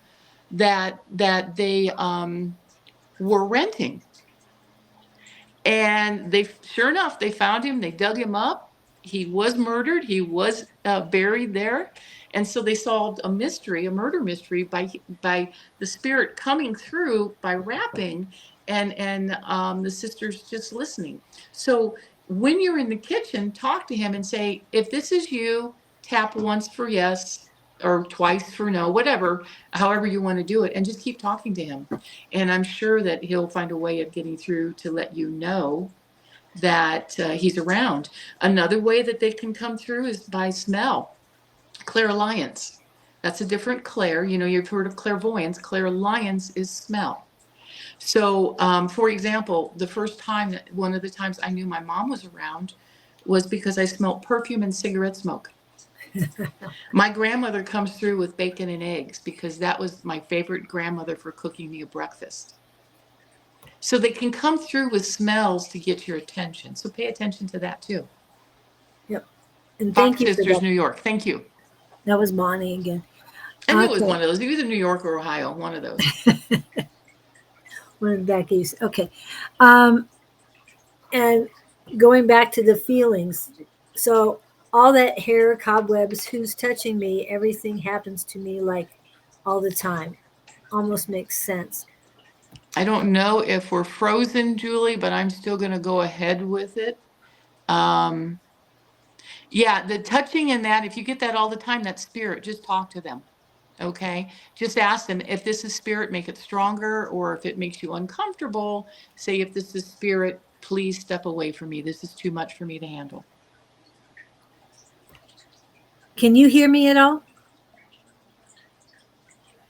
that they were renting. And they, sure enough, they found him. They dug him up. He was murdered. He was buried there. And so they solved a mystery, a murder mystery, by the spirit coming through by rapping, and the sisters just listening. So when you're in the kitchen, talk to him and say, if this is you, tap once for yes or twice for no, whatever, however you want to do it, and just keep talking to him. And I'm sure that he'll find a way of getting through to let you know that he's around. Another way that they can come through is by smell. Clairalience. That's a different clair. You know, you've heard of clairvoyance. Clairalience is smell. So, for example, one of the times I knew my mom was around was because I smelled perfume and cigarette smoke. My grandmother comes through with bacon and eggs because that was my favorite grandmother for cooking me a breakfast. So they can come through with smells to get your attention. So pay attention to that too. Yep. And thank Fox you Sisters, for that. New York. Thank you. That was Bonnie again. I knew it was one of those. Either New York or Ohio, one of those. One of the back east. Okay. And going back to the feelings. So all that hair, cobwebs, who's touching me, everything happens to me like all the time. Almost makes sense. I don't know if we're frozen, Julie, but I'm still going to go ahead with it. Yeah, the touching and that, if you get that all the time, that's spirit. Just talk to them. Okay. Just ask them if this is spirit, make it stronger, or if it makes you uncomfortable, say, if this is spirit, please step away from me. This is too much for me to handle. Can you hear me at all?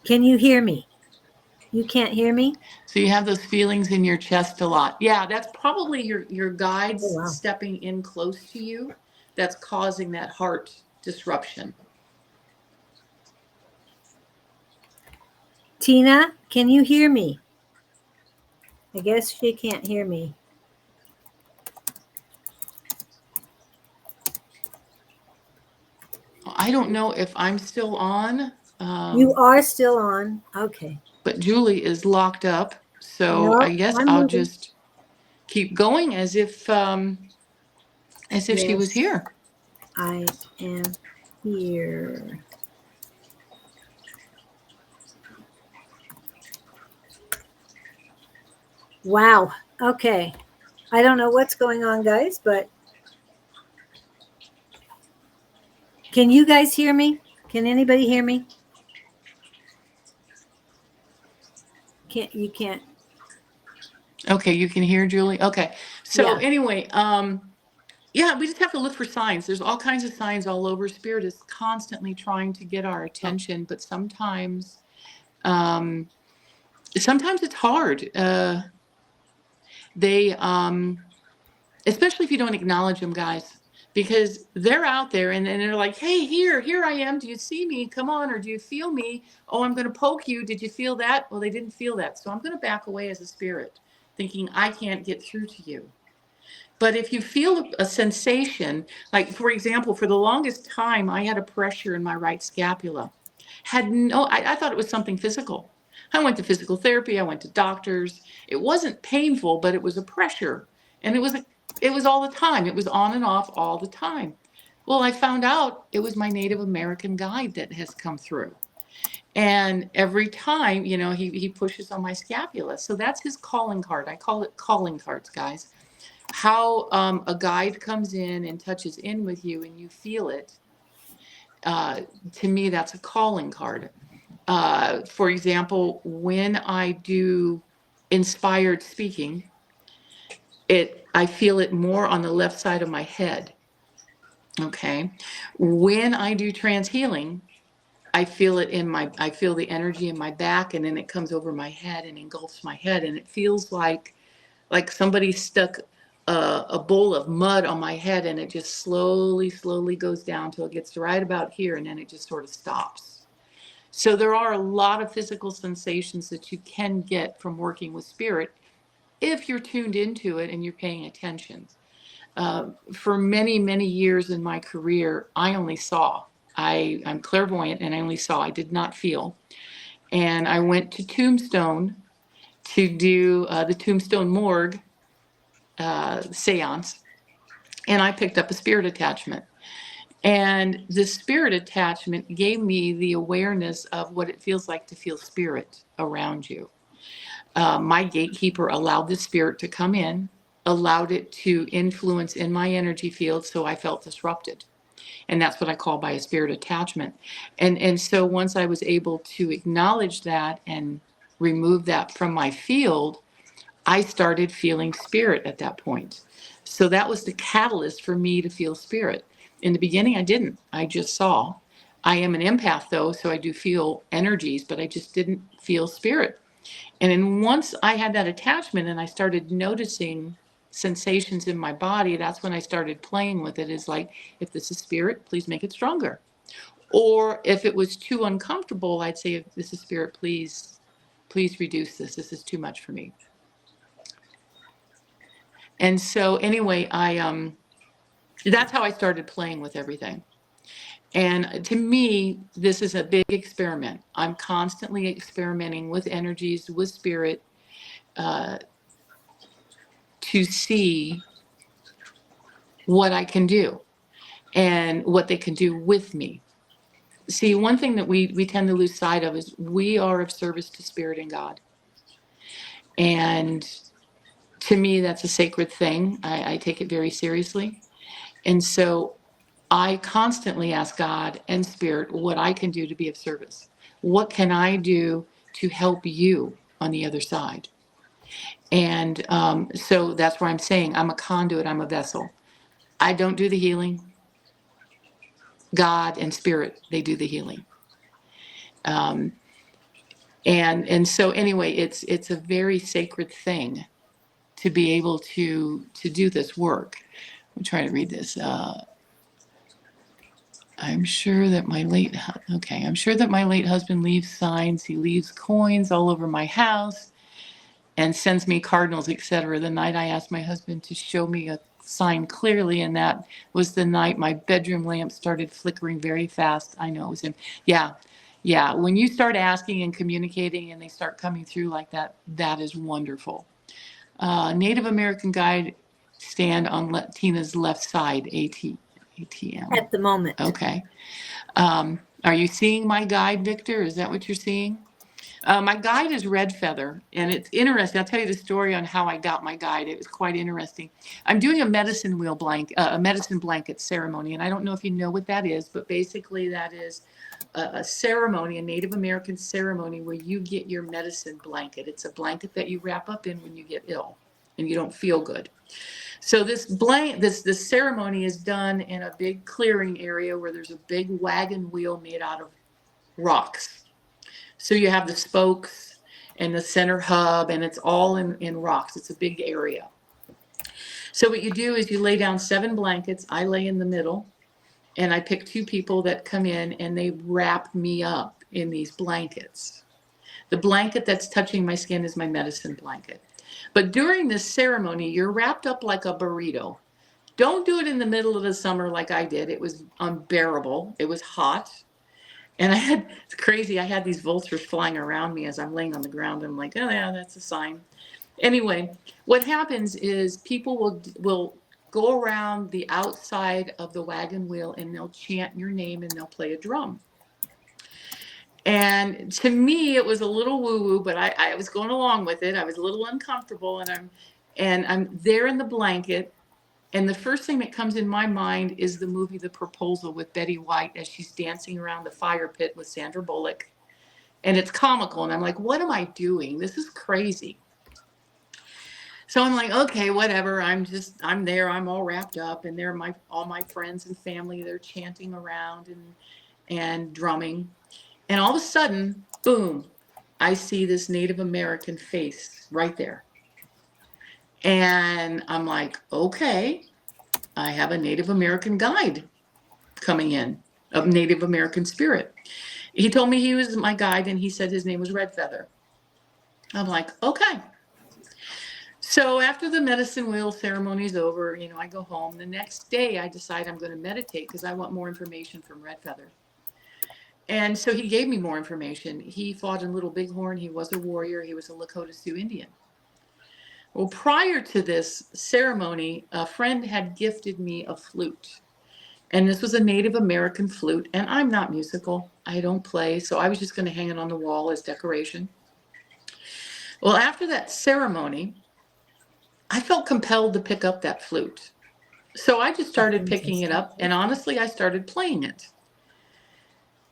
Can you hear me? You can't hear me? So you have those feelings in your chest a lot. Yeah, that's probably your guides stepping in close to you that's causing that heart disruption. Tina, can you hear me? I guess she can't hear me. I don't know if I'm still on. You are still on. Okay. But Julie is locked up. So No, I guess I'll just keep going as if she was here. I am here. Wow. Okay. I don't know what's going on, guys, but can you guys hear me? Can anybody hear me? You can't. Okay, you can hear Julie? Okay. So anyway, yeah, we just have to look for signs. There's all kinds of signs all over. Spirit is constantly trying to get our attention, but sometimes it's hard. Especially if you don't acknowledge them, guys, because they're out there and they're like, hey, here I am. Do you see me? Come on. Or do you feel me? Oh, I'm going to poke you. Did you feel that? Well, they didn't feel that. So I'm going to back away as a spirit, thinking I can't get through to you. But if you feel a sensation, like, for example, for the longest time, I had a pressure in my right scapula. I thought it was something physical. I went to physical therapy. I went to doctors. It wasn't painful, but it was a pressure. And it was all the time. It was on and off all the time. Well, I found out it was my Native American guide that has come through. And every time, he pushes on my scapula. So that's his calling card. I call it calling cards, guys. How a guide comes in and touches in with you and you feel it. To me, that's a calling card. For example, when I do inspired speaking, I feel it more on the left side of my head. Okay. When I do trance healing, I feel the energy in my back, and then it comes over my head and engulfs my head. And it feels like somebody stuck a bowl of mud on my head, and it just slowly goes down till it gets right about here. And then it just sort of stops. So there are a lot of physical sensations that you can get from working with spirit if you're tuned into it and you're paying attention. For many years in my career, I only saw. I'm clairvoyant and I only saw. I did not feel. And I went to Tombstone to do the Tombstone Morgue seance, and I picked up a spirit attachment. And the spirit attachment gave me the awareness of what it feels like to feel spirit around you. My gatekeeper allowed the spirit to come in, allowed it to influence in my energy field, so I felt disrupted. And that's what I call by a spirit attachment. And so once I was able to acknowledge that and remove that from my field, I started feeling spirit at that point. So that was the catalyst for me to feel spirit. In the beginning, I didn't. I just saw. I am an empath, though, so I do feel energies, but I just didn't feel spirit. And then once I had that attachment and I started noticing sensations in my body, that's when I started playing with it. Is like, if this is spirit, please make it stronger. Or if it was too uncomfortable, I'd say, if this is spirit, please reduce this. This is too much for me. And so anyway, that's how I started playing with everything. And to me, this is a big experiment. I'm constantly experimenting with energies, with spirit, to see what I can do and what they can do with me. See, one thing that we tend to lose sight of is we are of service to spirit and God. And to me, that's a sacred thing. I take it very seriously. And so I constantly ask God and spirit what I can do to be of service. What can I do to help you on the other side? And so that's where I'm saying I'm a conduit, I'm a vessel. I don't do the healing. God and spirit, they do the healing. And so anyway, it's a very sacred thing to be able to do this work. I'm trying to read this. I'm sure that my late husband leaves signs. He leaves coins all over my house and sends me cardinals, etc. The night I asked my husband to show me a sign clearly, and that was the night my bedroom lamp started flickering very fast. I know it was him. Yeah. When you start asking and communicating and they start coming through like that, that is wonderful. Native American guide stand on Tina's left side, ATM. At the moment. Okay. Are you seeing my guide, Victor? Is that what you're seeing? My guide is Red Feather, and it's interesting. I'll tell you the story on how I got my guide. It was quite interesting. I'm doing a medicine blanket ceremony, and I don't know if you know what that is, but basically that is a ceremony, a Native American ceremony where you get your medicine blanket. It's a blanket that you wrap up in when you get ill and you don't feel good. So this ceremony is done in a big clearing area where there's a big wagon wheel made out of rocks. So you have the spokes and the center hub, and it's all in rocks. It's a big area. So what you do is you lay down 7 blankets. I lay in the middle, and I pick 2 people that come in, and they wrap me up in these blankets. The blanket that's touching my skin is my medicine blanket. But during this ceremony, you're wrapped up like a burrito. Don't do it in the middle of the summer like I did. It was unbearable. It was hot. And it's crazy. I had these vultures flying around me as I'm laying on the ground. I'm like, oh yeah, that's a sign. Anyway, what happens is people will go around the outside of the wagon wheel and they'll chant your name and they'll play a drum. And to me, it was a little woo-woo, but I was going along with it. I was a little uncomfortable, and I'm there in the blanket. And the first thing that comes in my mind is the movie The Proposal with Betty White as she's dancing around the fire pit with Sandra Bullock. And it's comical. And I'm like, what am I doing? This is crazy. So I'm like, okay, whatever. I'm there. I'm all wrapped up. And they're all my friends and family. They're chanting around and drumming. And all of a sudden, boom, I see this Native American face right there. And I'm like, okay, I have a Native American guide coming in, a Native American spirit. He told me he was my guide, and he said his name was Red Feather. I'm like, okay. So after the medicine wheel ceremony is over, I go home. The next day, I decide I'm going to meditate because I want more information from Red Feather. And so he gave me more information. He fought in Little Bighorn. He was a warrior. He was a Lakota Sioux Indian. Well, prior to this ceremony, a friend had gifted me a flute. And this was a Native American flute. And I'm not musical. I don't play. So I was just going to hang it on the wall as decoration. Well, after that ceremony, I felt compelled to pick up that flute. So I just started picking it up. And honestly, I started playing it,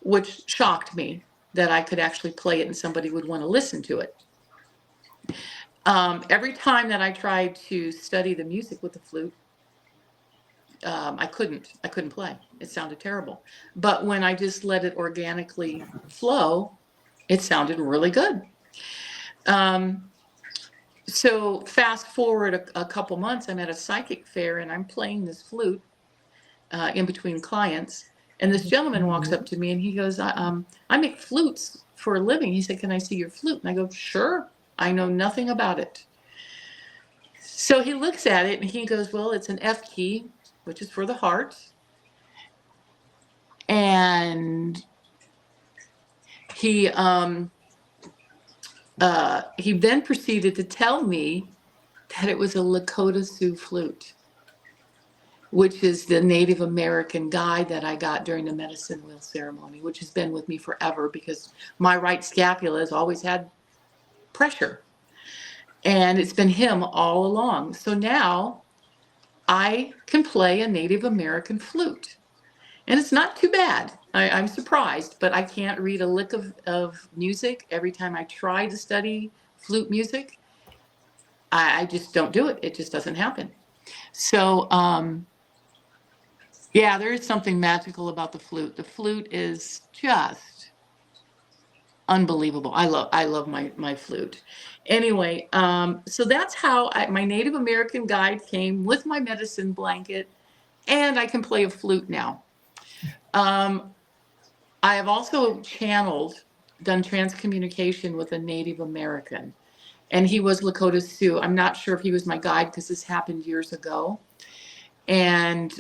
which shocked me that I could actually play it and somebody would want to listen to it. Every time that I tried to study the music with the flute, I couldn't play. It sounded terrible. But when I just let it organically flow, it sounded really good. So fast forward a couple months, I'm at a psychic fair and I'm playing this flute in between clients. And this gentleman walks up to me and he goes, I make flutes for a living. He said, can I see your flute? And I go, sure. I know nothing about it. So he looks at it and he goes, well, it's an F key, which is for the heart. And he then proceeded to tell me that it was a Lakota Sioux flute, which is the Native American guide that I got during the medicine wheel ceremony, which has been with me forever because my right scapula has always had pressure. And it's been him all along. So now I can play a Native American flute. And it's not too bad. I'm surprised, but I can't read a lick of music. Every time I try to study flute music, I just don't do it. It just doesn't happen. So, yeah, there is something magical about the flute. The flute is just unbelievable. I love my flute. Anyway, so that's how my Native American guide came with my medicine blanket, and I can play a flute now. I have also done transcommunication with a Native American, and he was Lakota Sioux. I'm not sure if he was my guide because this happened years ago. And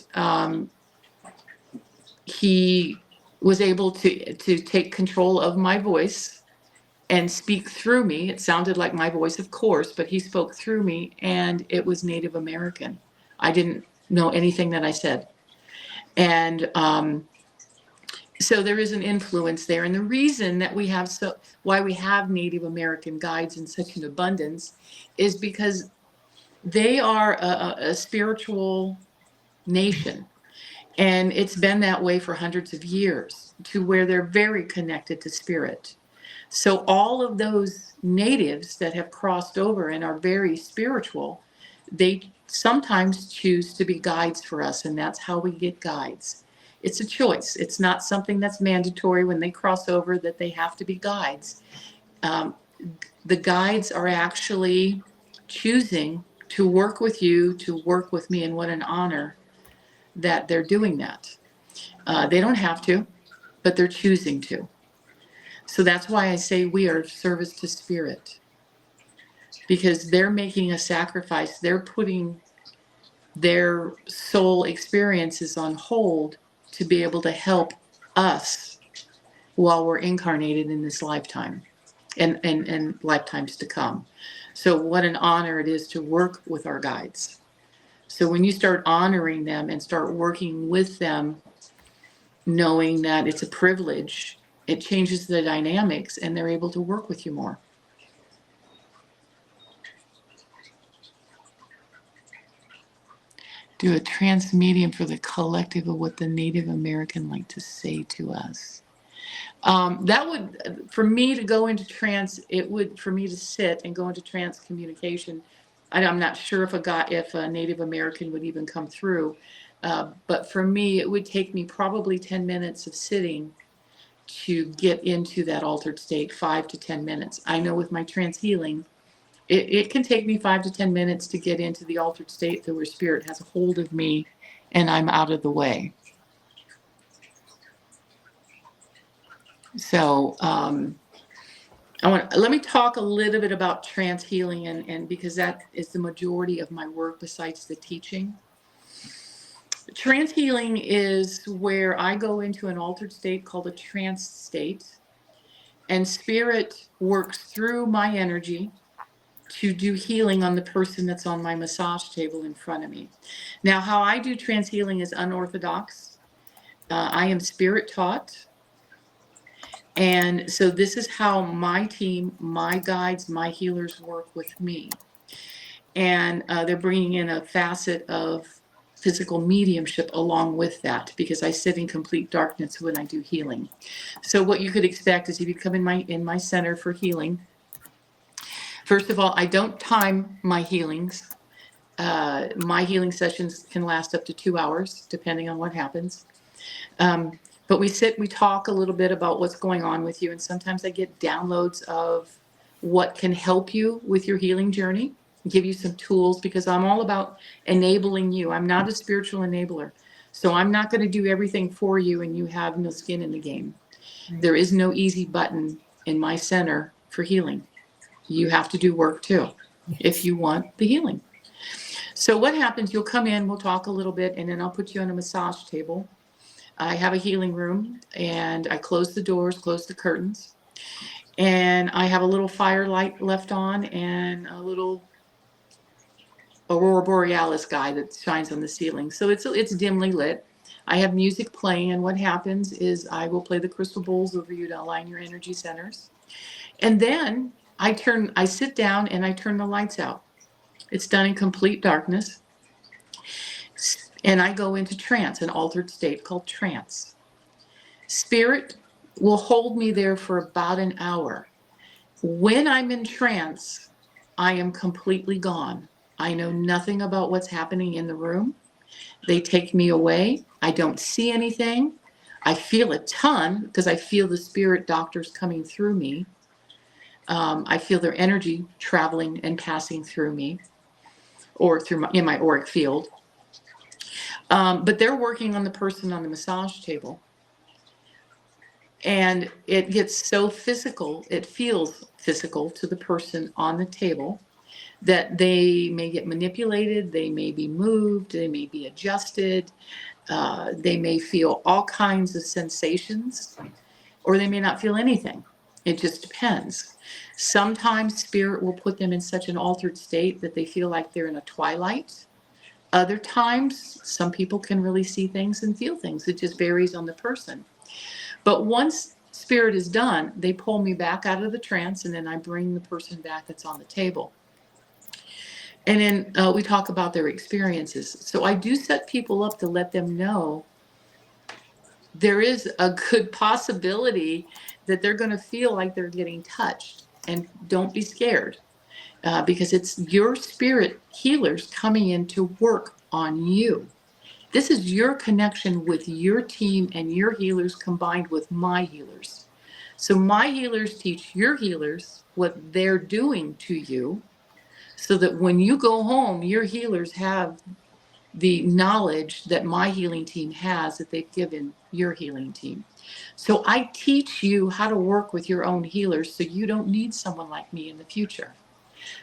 he was able to take control of my voice and speak through me. It sounded like my voice, of course, but he spoke through me, and it was Native American. I didn't know anything that I said. And so there is an influence there. And the reason that why we have Native American guides in such an abundance is because they are a spiritual nation. And it's been that way for hundreds of years, to where they're very connected to spirit. So all of those natives that have crossed over and are very spiritual, they sometimes choose to be guides for us, and that's how we get guides. It's a choice. It's not something that's mandatory when they cross over that they have to be guides. The guides are actually choosing to work with you, to work with me, and what an honor that they're doing that. They don't have to, but they're choosing to. So that's why I say we are service to spirit, because they're making a sacrifice. They're putting their soul experiences on hold to be able to help us while we're incarnated in this lifetime and lifetimes to come. So what an honor it is to work with our guides. So when you start honoring them and start working with them, knowing that it's a privilege It changes the dynamics, and they're able to work with you more. Do a trance medium for the collective of what the Native American like to say to us. That would, for me to go into trance, it would, for me to sit and go into trance communication, I'm not sure if a Native American would even come through. But for me, it would take me probably 10 minutes of sitting to get into that altered state, 5 to 10 minutes. I know with my trance healing, it can take me 5 to 10 minutes to get into the altered state where spirit has a hold of me and I'm out of the way. So let me talk a little bit about trance healing, and because that is the majority of my work besides the teaching. Trance healing is where I go into an altered state called a trance state, and spirit works through my energy to do healing on the person that's on my massage table in front of me. Now, how I do trance healing is unorthodox. I am spirit taught. And so this is how my team, my guides, my healers work with me. And they're bringing in a facet of physical mediumship along with that, because I sit in complete darkness when I do healing. So what you could expect is if you come in my center for healing, first of all, I don't time my healings. My healing sessions can last up to 2 hours, depending on what happens. But we sit, we talk a little bit about what's going on with you. And sometimes I get downloads of what can help you with your healing journey, give you some tools, because I'm all about enabling you. I'm not a spiritual enabler. So I'm not going to do everything for you and you have no skin in the game. Right. There is no easy button in my center for healing. You have to do work too, if you want the healing. So what happens, you'll come in, we'll talk a little bit, and then I'll put you on a massage table. I have a healing room, and I close the doors, close the curtains, and I have a little firelight left on and a little aurora borealis guy that shines on the ceiling. So it's dimly lit. I have music playing, and what happens is I will play the crystal bowls over you to align your energy centers. And then I sit down and I turn the lights out. It's done in complete darkness. And I go into trance, an altered state called trance. Spirit will hold me there for about an hour. When I'm in trance, I am completely gone. I know nothing about what's happening in the room. They take me away. I don't see anything. I feel a ton because I feel the spirit doctors coming through me. I feel their energy traveling and passing through me, or in my auric field. But they're working on the person on the massage table. And it gets so physical, it feels physical to the person on the table, that they may get manipulated, they may be moved, they may be adjusted, they may feel all kinds of sensations, or they may not feel anything. It just depends. Sometimes spirit will put them in such an altered state that they feel like they're in a twilight. Other times, some people can really see things and feel things. It just varies on the person. But once spirit is done, they pull me back out of the trance, and then I bring the person back that's on the table. And then we talk about their experiences. So I do set people up to let them know there is a good possibility that they're going to feel like they're getting touched. And don't be scared, because it's your spirit healers coming in to work on you. This is your connection with your team and your healers combined with my healers. So my healers teach your healers what they're doing to you, so that when you go home, your healers have the knowledge that my healing team has that they've given your healing team. So I teach you how to work with your own healers so you don't need someone like me in the future.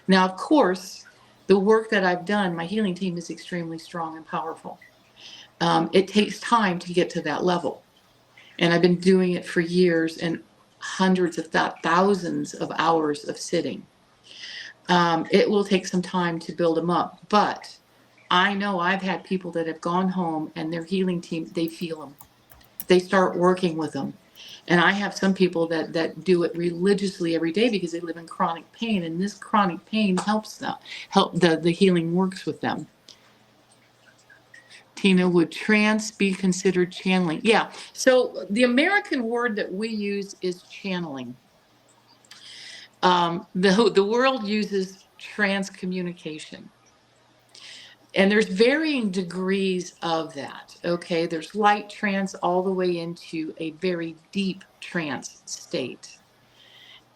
Now, of course, the work that I've done, my healing team is extremely strong and powerful. It takes time to get to that level. And I've been doing it for years and hundreds of thousands of hours of sitting. It will take some time to build them up. But I know I've had people that have gone home and their healing team, they feel them. They start working with them. And I have some people that do it religiously every day because they live in chronic pain, and this chronic pain helps them, the healing works with them. Tina, would trance be considered channeling? Yeah. So the American word that we use is channeling. The world uses trance communication. And there's varying degrees of that. Okay. There's light trance all the way into a very deep trance state.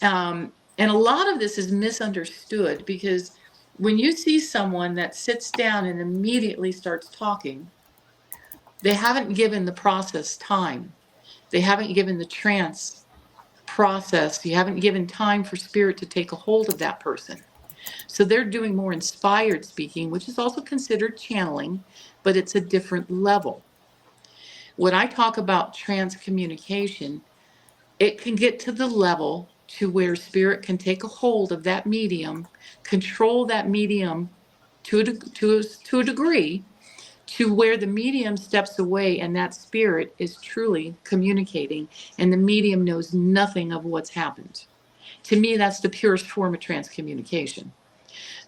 And a lot of this is misunderstood because when you see someone that sits down and immediately starts talking, they haven't given the process time. They haven't given the trance process. You haven't given time for spirit to take a hold of that person. So they're doing more inspired speaking, which is also considered channeling, but it's a different level. When I talk about trance communication, it can get to the level to where spirit can take a hold of that medium, control that medium to a degree, to where the medium steps away and that spirit is truly communicating and the medium knows nothing of what's happened. To me, that's the purest form of transcommunication.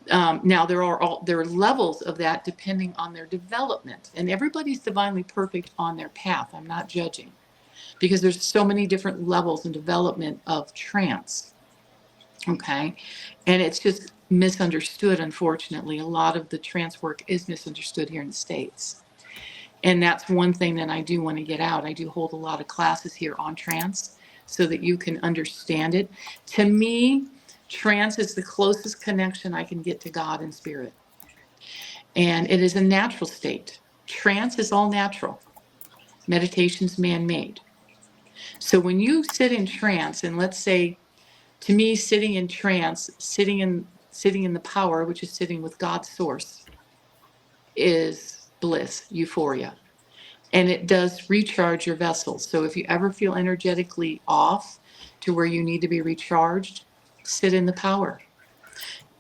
Now, there are levels of that depending on their development, and everybody's divinely perfect on their path. I'm not judging because there's so many different levels and development of trance. Okay. And it's just misunderstood. Unfortunately, a lot of the trance work is misunderstood here in the States. And that's one thing that I do want to get out. I do hold a lot of classes here on trance so that you can understand it. To me, trance is the closest connection I can get to God and spirit. And it is a natural state. Trance is all natural. Meditation's man-made. So when you sit in trance, and let's say, to me, sitting in trance, sitting in the power, which is sitting with God's source, is bliss, euphoria. And it does recharge your vessels. So if you ever feel energetically off to where you need to be recharged, sit in the power.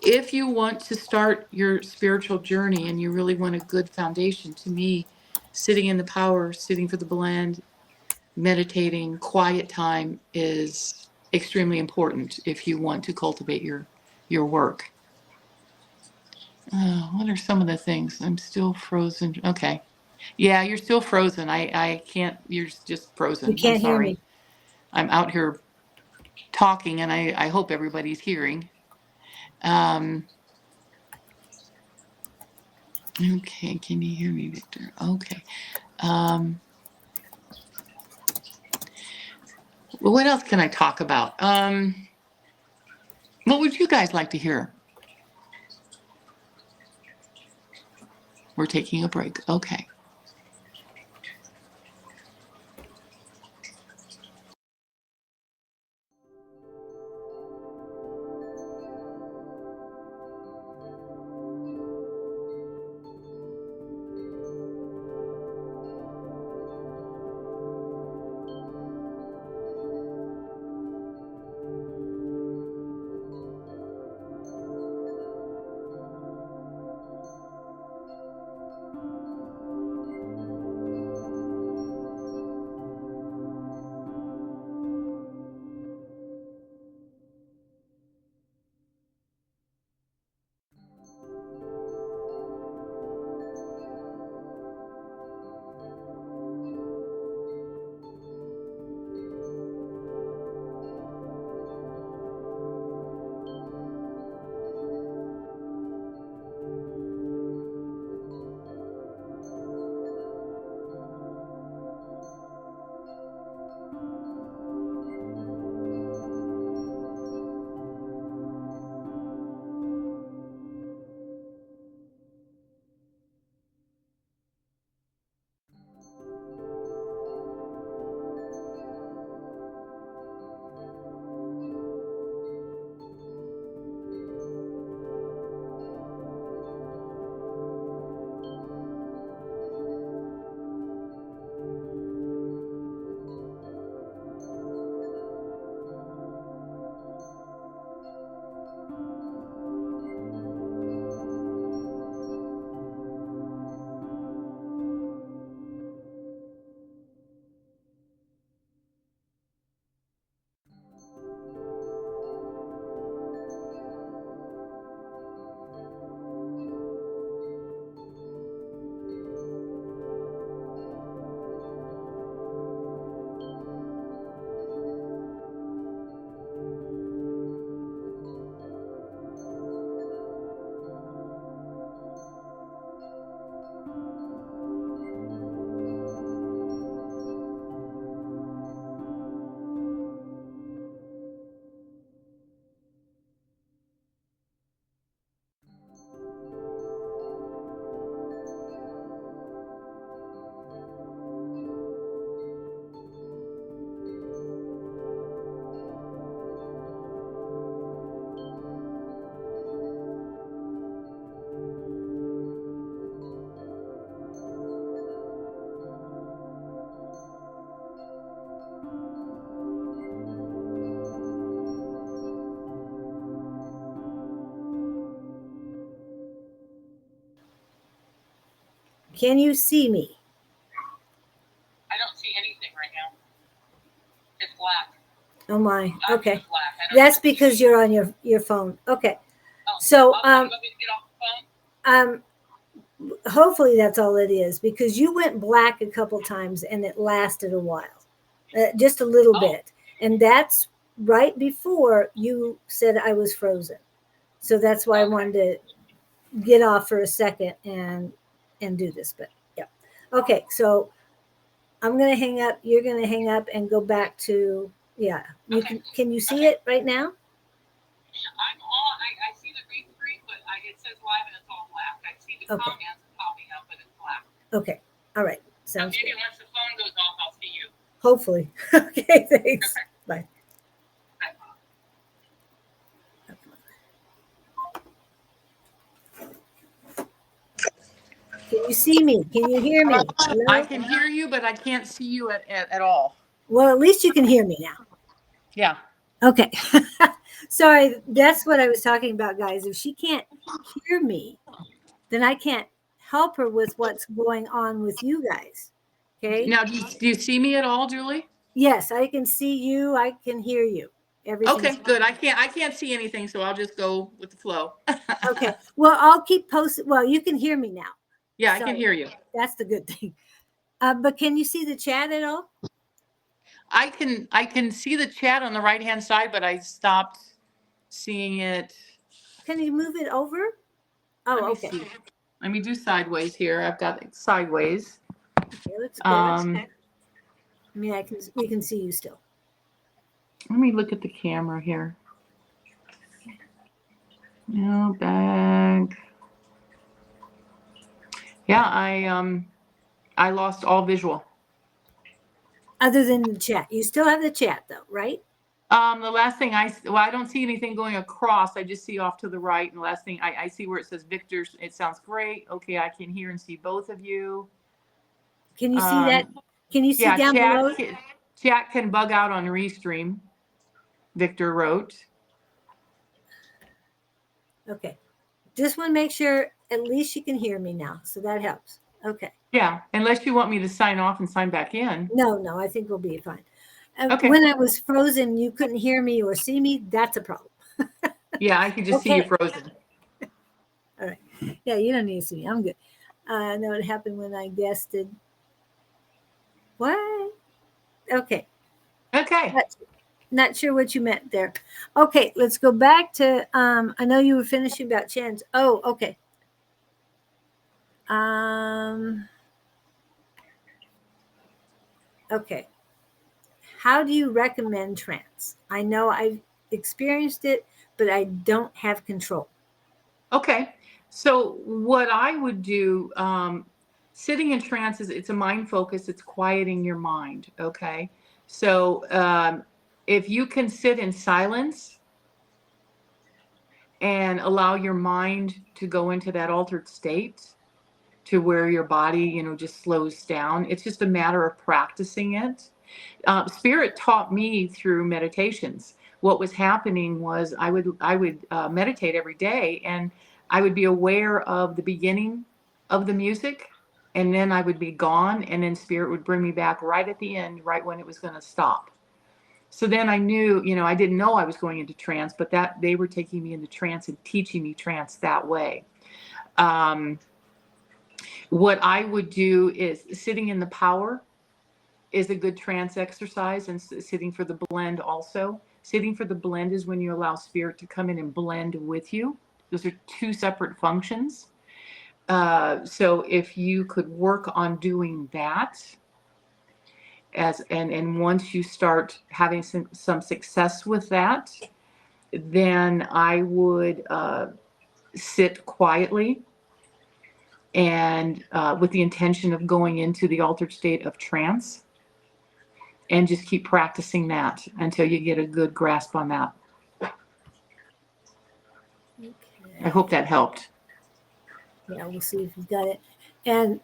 If you want to start your spiritual journey and you really want a good foundation, to me, sitting in the power, sitting for the blend, meditating, quiet time is extremely important if you want to cultivate your work. What are some of the things? I'm still frozen. Okay. Yeah, you're still frozen. I can't, you're just frozen. You I'm can't hear sorry. me. I'm out here talking and I hope everybody's hearing. Okay, can you hear me, Victor? Okay. Well, what else can I talk about? What would you guys like to hear? We're taking a break. Okay. Can you see me? I don't see anything right now. It's black. Oh my. I'm Okay. just black. I don't That's know. because you're on your phone. Okay. Oh, So you want me to get off the phone? hopefully that's all it is, because you went black a couple times and it lasted a while, just a little bit. And that's right before you said I was frozen. So that's why I wanted to get off for a second and do this. But yeah. Okay. So I'm going to hang up. You're going to hang up and go back to, yeah. You can you see it right now? I'm on. I see the green screen, but it says live and it's all black. I see the comments popping up, but it's black. Okay. All right. Sounds maybe good. once the phone goes off, I'll see you. Hopefully. Okay. Thanks. Okay. Bye. Can you see me? Can you hear me? Hello? I can hear you, but I can't see you at all. Well, at least you can hear me now. Yeah. Okay. Sorry, that's what I was talking about, guys. If she can't hear me, then I can't help her with what's going on with you guys. Okay. Now, do you see me at all, Julie? Yes, I can see you. I can hear you. Everything's okay, good. I can't see anything, so I'll just go with the flow. Okay. Well, I'll keep posting. Well, you can hear me now. Yeah, I can hear you. That's the good thing. But can you see the chat at all? I can see the chat on the right-hand side, but I stopped seeing it. Can you move it over? Oh, okay. See. Let me do sideways here. I've got it sideways. Okay, let's go. I mean, we can see you still. Let me look at the camera here. No, back. Yeah, I lost all visual. Other than the chat. You still have the chat though, right? The last thing I don't see anything going across. I just see off to the right. And the last thing I see where it says Victor, it sounds great. Okay, I can hear and see both of you. Can you see that? Can you see down below? Chat can bug out on Restream, Victor wrote. Okay. Just want to make sure at least you can hear me now. So that helps. Okay. Yeah, unless you want me to sign off and sign back in. No, I think we'll be fine. Okay. When I was frozen, you couldn't hear me or see me. That's a problem. Yeah, I could just see you frozen. All right. Yeah, you don't need to see me. I'm good. I know it happened when I guested. What? Okay. Okay. Not sure what you meant there. Okay, let's go back to I know you were finishing about chance. Oh, okay. Okay. How do you recommend trance? I know I've experienced it, but I don't have control. Okay. So what I would do, sitting in trance it's a mind focus. It's quieting your mind. Okay. So if you can sit in silence and allow your mind to go into that altered state to where your body, just slows down. It's just a matter of practicing it. Spirit taught me through meditations. What was happening was I would meditate every day, and I would be aware of the beginning of the music, and then I would be gone, and then Spirit would bring me back right at the end, right when it was going to stop. So then I knew, I didn't know I was going into trance, but that they were taking me into trance and teaching me trance that way. What I would do is sitting in the power is a good trance exercise, and sitting for the blend also. Sitting for the blend is when you allow Spirit to come in and blend with you. Those are two separate functions. So if you could work on doing that, and once you start having some success with that, then I would sit quietly and with the intention of going into the altered state of trance, and just keep practicing that until you get a good grasp on that. Okay. I hope that helped. Yeah, we'll see if you got it. And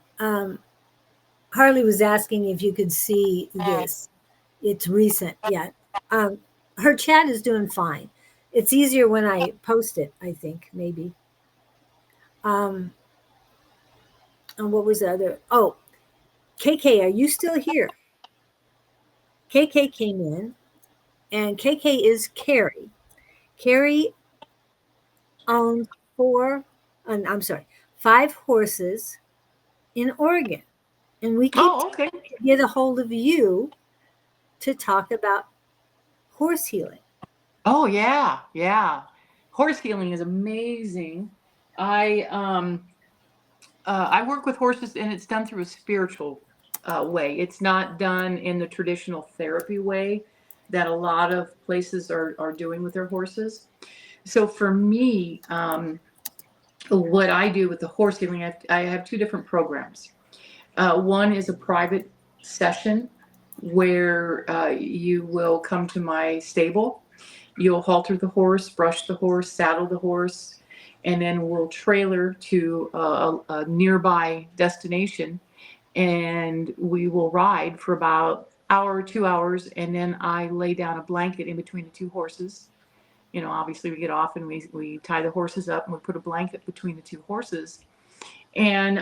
Harley was asking if you could see this. It's recent. Yeah. Her chat is doing fine. It's easier when I post it, I think, maybe. And what was the other? Oh, KK, are you still here? KK came in, and KK is Carrie. Carrie owns five horses in Oregon. And we keep Oh, okay. trying to get a hold of you to talk about horse healing. Oh, yeah. Yeah. Horse healing is amazing. I work with horses, and it's done through a spiritual way. It's not done in the traditional therapy way that a lot of places are doing with their horses. So for me, what I do with the horse healing, I have two different programs. One is a private session where you will come to my stable. You'll halter the horse, brush the horse, saddle the horse, and then we'll trailer to a nearby destination, and we will ride for about hour or 2 hours, and then I lay down a blanket in between the two horses. Obviously we get off and we tie the horses up and we put a blanket between the two horses. And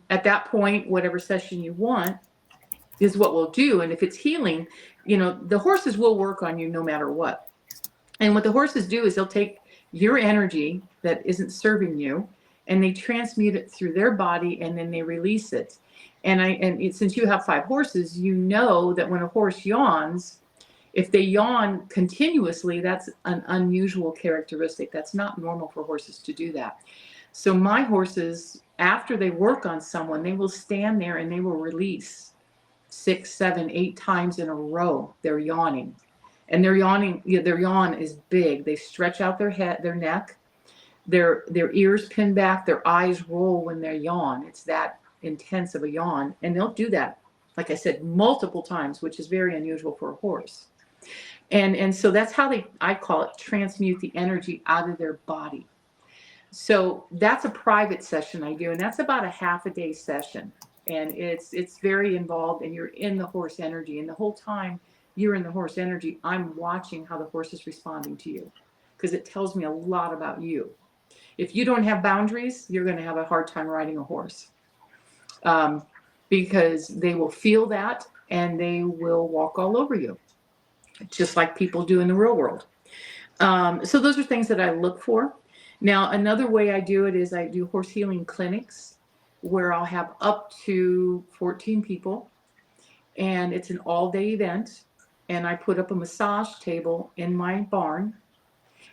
at that point, whatever session you want is what we'll do. And if it's healing, the horses will work on you no matter what. And what the horses do is they'll take your energy that isn't serving you and they transmute it through their body and then they release it. Since you have five horses, you know that when a horse yawns, if they yawn continuously, that's an unusual characteristic. That's not normal for horses to do that. So my horses, after they work on someone, they will stand there and they will release 6, 7, 8 times in a row. They're yawning. And their yawn is big. They stretch out their head, their neck, their ears pin back, their eyes roll when they yawn. It's that intense of a yawn. And they'll do that, like I said, multiple times, which is very unusual for a horse. And so that's how I call it, transmute the energy out of their body. So that's a private session I do, and that's about a half a day session. And it's very involved, and you're in the horse energy. And the whole time you're in the horse energy, I'm watching how the horse is responding to you, because it tells me a lot about you. If you don't have boundaries, you're going to have a hard time riding a horse, because they will feel that and they will walk all over you, just like people do in the real world. So those are things that I look for. Now, another way I do it is I do horse healing clinics where I'll have up to 14 people, and it's an all-day event. And I put up a massage table in my barn,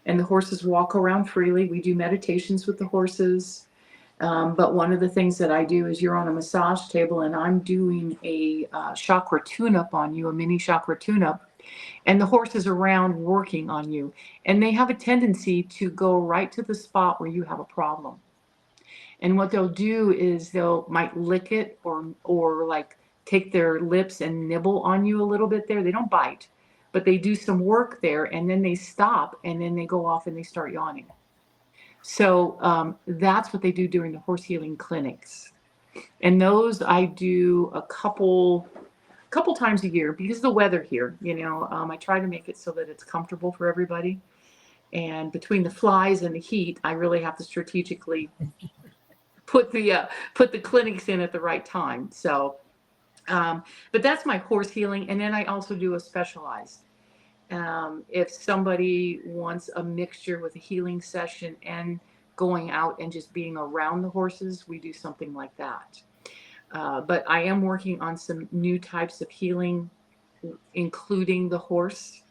and the horses walk around freely. We do meditations with the horses. But one of the things that I do is you're on a massage table, and I'm doing a chakra tune-up on you, a mini chakra tune-up. And the horse is around working on you. And they have a tendency to go right to the spot where you have a problem. And what they'll do is might lick it or like take their lips and nibble on you a little bit there. They don't bite, but they do some work there, and then they stop, and then they go off and they start yawning. So that's what they do during the horse healing clinics. And those I do a couple times a year because of the weather here. I try to make it so that it's comfortable for everybody. And between the flies and the heat, I really have to strategically put the clinics in at the right time. So, but that's my horse healing. And then I also do a specialized. If somebody wants a mixture with a healing session and going out and just being around the horses, we do something like that. But I am working on some new types of healing, including the horse.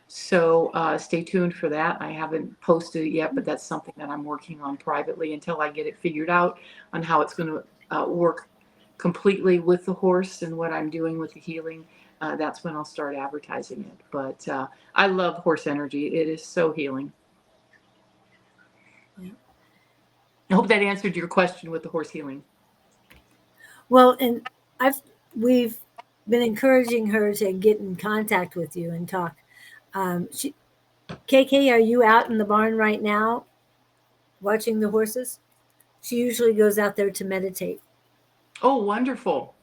So stay tuned for that. I haven't posted it yet, but that's something that I'm working on privately until I get it figured out on how it's going to work completely with the horse and what I'm doing with the healing. That's when I'll start advertising it. But I love horse energy. It is so healing. Yeah. I hope that answered your question with the horse healing. Well, and we've been encouraging her to get in contact with you and talk. KK, are you out in the barn right now watching the horses? She usually goes out there to meditate. Oh, wonderful.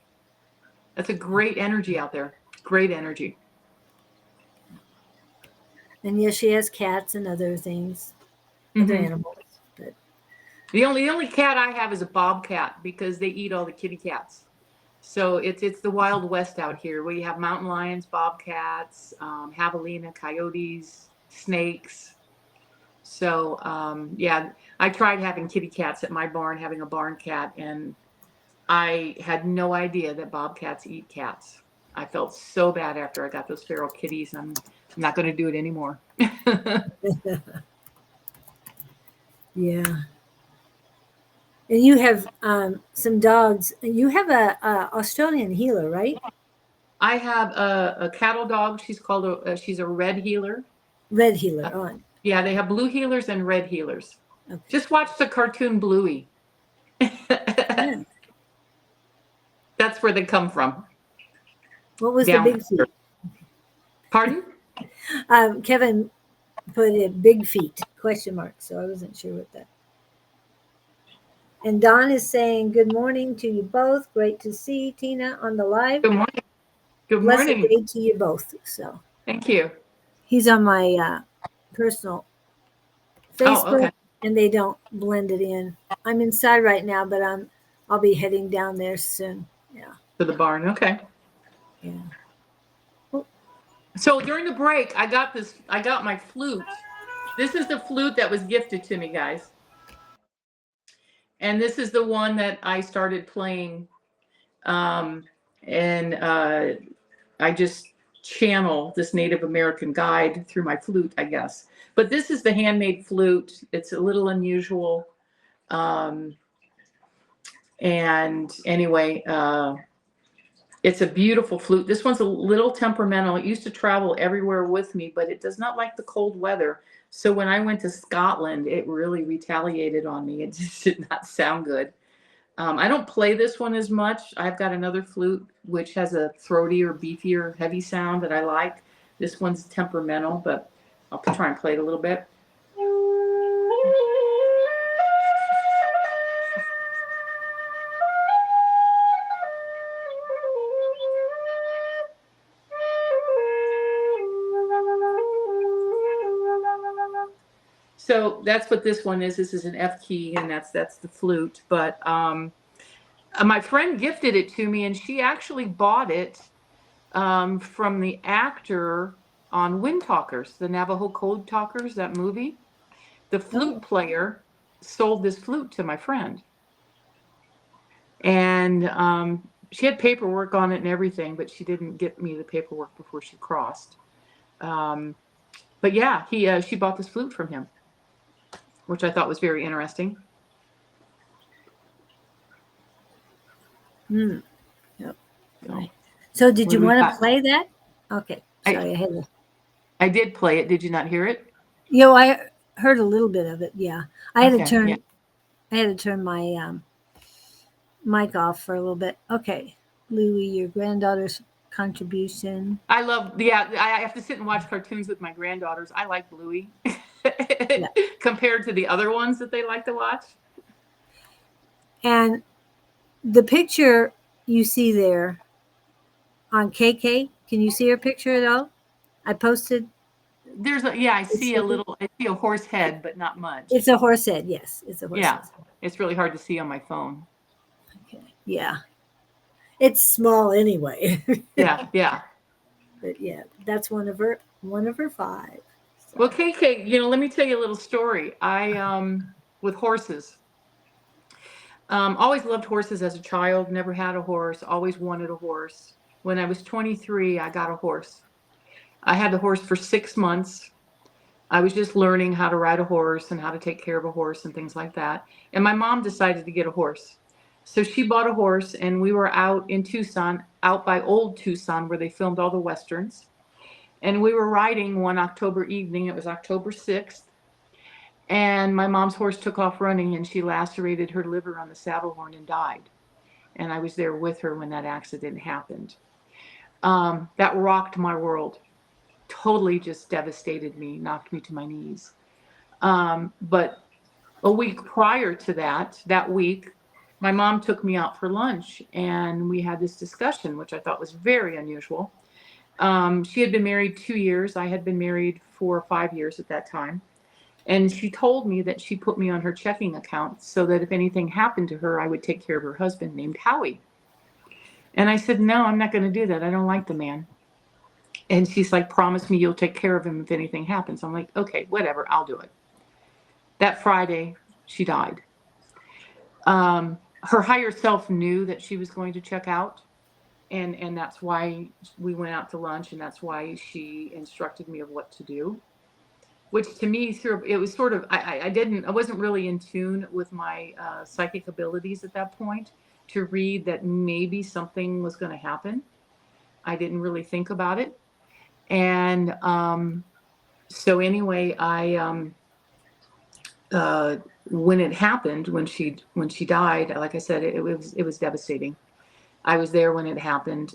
That's a great energy out there. Great energy. And yes, she has cats and other things, other animals. But The only cat I have is a bobcat because they eat all the kitty cats. So it's the Wild West out here where you have mountain lions, bobcats, javelina, coyotes, snakes. So yeah, I tried having kitty cats at my barn, having a barn cat, and I had no idea that bobcats eat cats. I felt so bad after I got those feral kitties. I'm not going to do it anymore. Yeah. And you have some dogs. You have a Australian healer, right? I have a cattle dog. She's a red healer. Red Uh, healer on. yeah, they have blue healers and red healers. Okay. Just watch the cartoon Bluey. Yeah. That's where they come from. What was the Down big under. feet? Pardon? Kevin put it big feet question mark, so I wasn't sure what that. And Don is saying good morning to you both. Great to see Tina on the live. Good morning. Good Blessed morning. day to you both. So Thank you. he's on my personal Facebook, Oh, okay. and they don't blend it in. I'm inside right now, but I'll be heading down there soon. Yeah. To the barn. Okay. Yeah. So during the break, I got my flute. This is the flute that was gifted to me, guys. And this is the one that I started playing. And I just channel this Native American guide through my flute, I guess. But this is the handmade flute. It's a little unusual. And anyway, it's a beautiful flute. This one's a little temperamental. It used to travel everywhere with me, but it does not like the cold weather. So when I went to Scotland, it really retaliated on me. It just did not sound good. I don't play this one as much. I've got another flute which has a throatier, beefier, heavy sound that I like. This one's temperamental, but I'll try and play it a little bit. So that's what this one is. This is an F key, and that's the flute. But my friend gifted it to me, and she actually bought it from the actor on Wind Talkers, the Navajo Code Talkers, that movie. The flute player sold this flute to my friend. And she had paperwork on it and everything, but she didn't get me the paperwork before she crossed. But yeah, she bought this flute from him, which I thought was very interesting. Yep. So did you want to play that? Okay. Sorry, I did play it. Did you not hear it? I heard a little bit of it. Yeah, I had to turn my mic off for a little bit. Okay, Louie, your granddaughter's contribution. I have to sit and watch cartoons with my granddaughters. I like Bluey compared to the other ones that they like to watch. And the picture you see there on KK, can you see her picture at all? I posted. I see a horse head, but not much. It's a horse head. Yes, it's a horse head. It's really hard to see on my phone. Okay. Yeah. It's small anyway. Yeah. But yeah, that's one of her 5. So. Well, KK, let me tell you a little story. I with horses. Always loved horses as a child, never had a horse, always wanted a horse. When I was 23, I got a horse. I had the horse for 6 months. I was just learning how to ride a horse and how to take care of a horse and things like that. And my mom decided to get a horse. So she bought a horse, and we were out in Tucson, out by old Tucson, where they filmed all the Westerns. And we were riding one October evening. It was October 6th. And my mom's horse took off running, and she lacerated her liver on the saddle horn and died. And I was there with her when that accident happened. That rocked my world. Totally just devastated me, knocked me to my knees. But a week prior to that week, my mom took me out for lunch, and we had this discussion, which I thought was very unusual. She had been married 2 years. I had been married for 5 years at that time. And she told me that she put me on her checking account so that if anything happened to her, I would take care of her husband named Howie. And I said, no, I'm not going to do that. I don't like the man. And she's like, promise me you'll take care of him if anything happens. I'm like, okay, whatever, I'll do it. That Friday, she died. Her higher self knew that she was going to check out. And that's why we went out to lunch, and that's why she instructed me of what to do. Which to me, it was sort of, I wasn't really in tune with my psychic abilities at that point to read that maybe something was going to happen. I didn't really think about it. And so anyway, when it happened, when she died, like I said, it was devastating. I was there when it happened.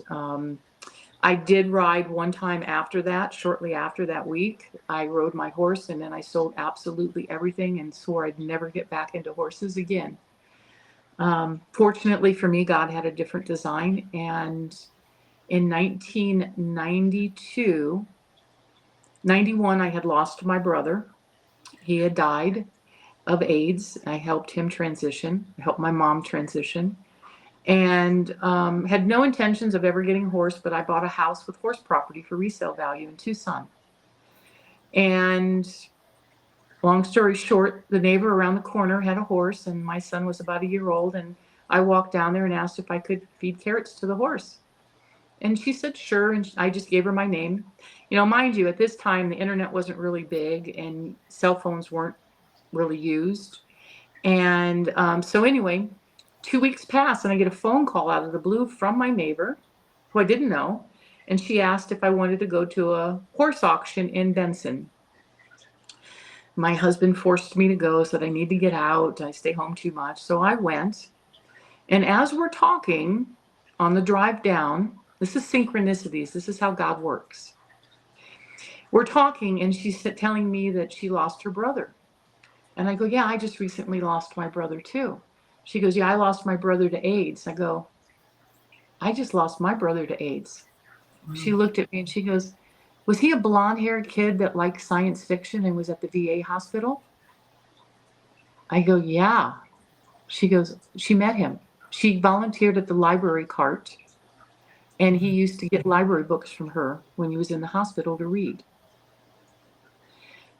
I did ride one time after that, shortly after that week. I rode my horse, and then I sold absolutely everything and swore I'd never get back into horses again. Fortunately for me, God had a different design. And in 1991, I had lost my brother. He had died of AIDS. I helped him transition, I helped my mom transition. And had no intentions of ever getting a horse, but I bought a house with horse property for resale value in Tucson. And long story short, the neighbor around the corner had a horse, and my son was about a year old, and I walked down there and asked if I could feed carrots to the horse. And she said, sure, and I just gave her my name. You know, mind you, at this time, the internet wasn't really big, and cell phones weren't really used. And so anyway, 2 weeks passed, and I get a phone call out of the blue from my neighbor, who I didn't know, and she asked if I wanted to go to a horse auction in Benson. My husband forced me to go, said I need to get out. I stay home too much. So I went. And as we're talking on the drive down, this is synchronicities. This is how God works. We're talking, and she's telling me that she lost her brother. And I go, yeah, I just recently lost my brother too. She goes, yeah, I lost my brother to AIDS. I go, I just lost my brother to AIDS. She looked at me and she goes, was he a blonde-haired kid that liked science fiction and was at the VA hospital? I go, yeah. She goes, she met him. She volunteered at the library cart, and he used to get library books from her when he was in the hospital to read.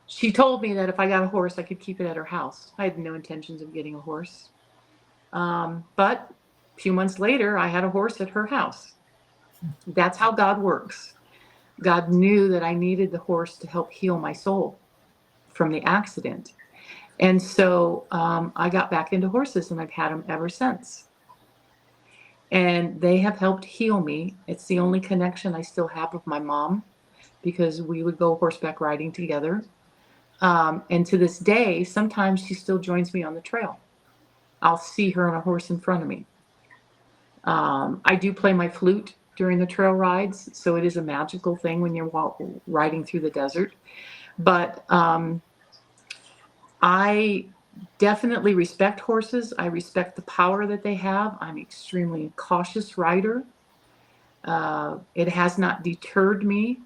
She told me that if I got a horse, I could keep it at her house. I had no intentions of getting a horse. But a few months later, I had a horse at her house. That's how God works. God knew that I needed the horse to help heal my soul from the accident. And so I got back into horses, and I've had them ever since. And they have helped heal me. It's the only connection I still have with my mom, because we would go horseback riding together. And to this day, sometimes she still joins me on the trail. I'll see her on a horse in front of me. I do play my flute during the trail rides, so it is a magical thing when you're riding through the desert. But I definitely respect horses. I respect the power that they have. I'm extremely cautious rider. It has not deterred me.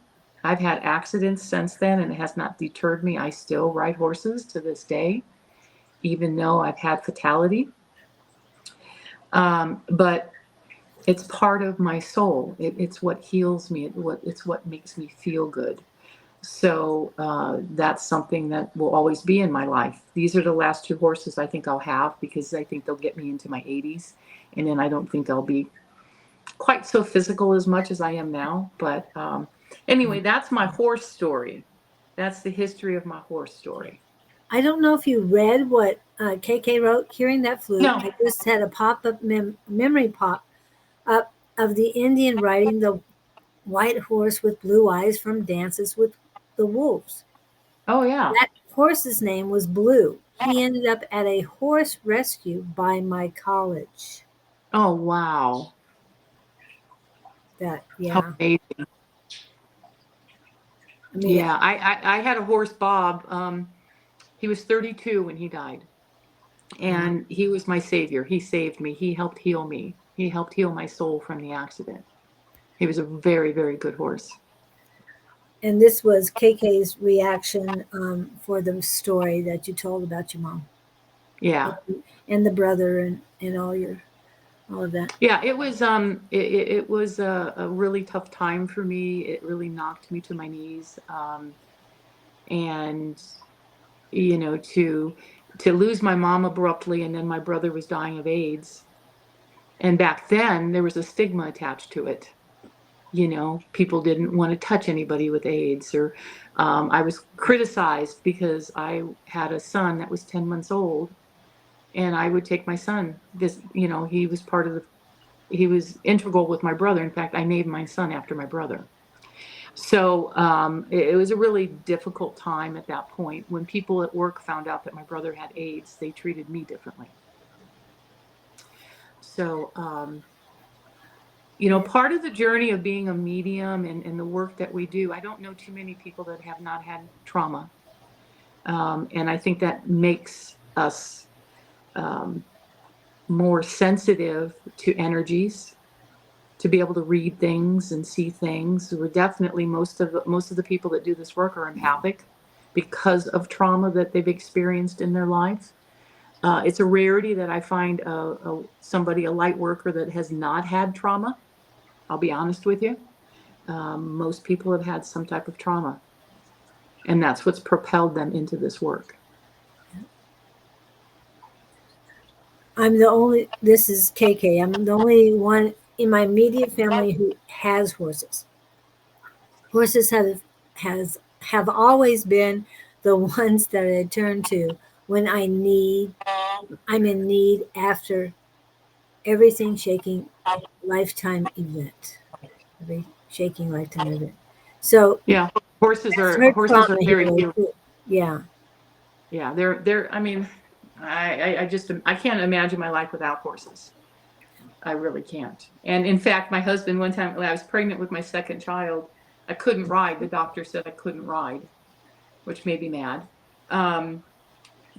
I've had accidents since then, and it has not deterred me. I still ride horses to this day, even though I've had fatality. But it's part of my soul. It's what heals me. It's what makes me feel good. So that's something that will always be in my life. These are the last two horses I think I'll have, because I think they'll get me into my 80s. And then I don't think I'll be quite so physical as much as I am now. But anyway, that's my horse story. That's the history of my horse story. I don't know if you read what KK wrote, Hearing That Flute. No. I just had a pop-up memory pop up of the Indian riding the white horse with blue eyes from Dances with the Wolves. Oh, yeah. That horse's name was Blue. He ended up at a horse rescue by my college. Oh, wow. That, How yeah. amazing. I mean, Yeah, I had a horse, Bob. He was 32 when he died. And he was my savior. He saved me. He helped heal me. He helped heal my soul from the accident. He was a very, very good horse. And this was KK's reaction for the story that you told about your mom. Yeah. And the brother and all of that. Yeah, it was it was a really tough time for me. It really knocked me to my knees. And you know, to lose my mom abruptly, and then my brother was dying of AIDS. And back then there was a stigma attached to it. You know, people didn't want to touch anybody with AIDS, or I was criticized because I had a son that was 10 months old, and I would take my son. This, you know, he was integral with my brother. In fact, I named my son after my brother. So it was a really difficult time at that point. When people at work found out that my brother had AIDS, they treated me differently. So, you know, part of the journey of being a medium and the work that we do, I don't know too many people that have not had trauma. And I think that makes us more sensitive to energies, to be able to read things and see things. We're definitely, most of the people that do this work are empathic because of trauma that they've experienced in their life. It's a rarity that I find a light worker that has not had trauma. I'll be honest with you. Most people have had some type of trauma, and that's what's propelled them into this work. This is KK. I'm the only one in my immediate family who has horses. Horses have always been the ones that I turn to when I'm in need after everything shaking lifetime event. Every shaking lifetime event. So Yeah, that's her horses are trauma very healer healing. too. Yeah. Yeah, they're. I mean, I just I can't imagine my life without horses. I really can't. And in fact, my husband, one time when I was pregnant with my second child, I couldn't ride. The doctor said I couldn't ride, which made me mad. Um,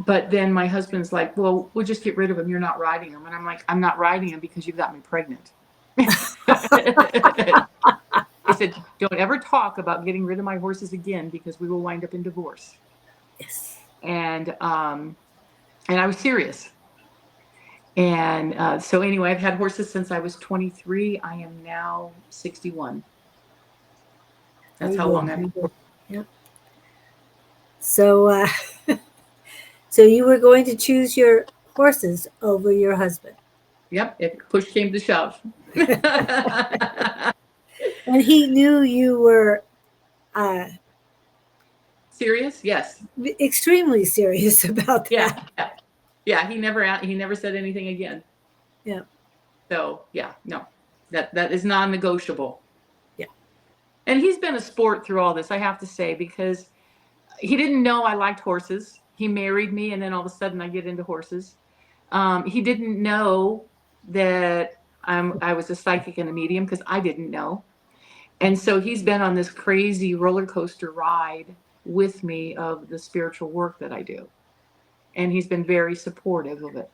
but then my husband's like, "Well, we'll just get rid of him. You're not riding him." And I'm like, "I'm not riding him because you've got me pregnant." He said, "Don't ever talk about getting rid of my horses again because we will wind up in divorce." Yes. And I was serious. And so anyway, I've had horses since I was 23. I am now 61. That's Very how good. long I've. Very good. Yep. So, so you were going to choose your horses over your husband, Yep, if push came to shove. and he knew you were uh, Serious? Yes. extremely serious about Yeah, that. yeah, yeah. He never said anything again. Yeah. So yeah, no, that is non-negotiable. Yeah. And he's been a sport through all this, I have to say, because he didn't know I liked horses. He married me, and then all of a sudden I get into horses. He didn't know that I was a psychic and a medium, because I didn't know. And so he's been on this crazy roller coaster ride with me of the spiritual work that I do. And he's been very supportive of it.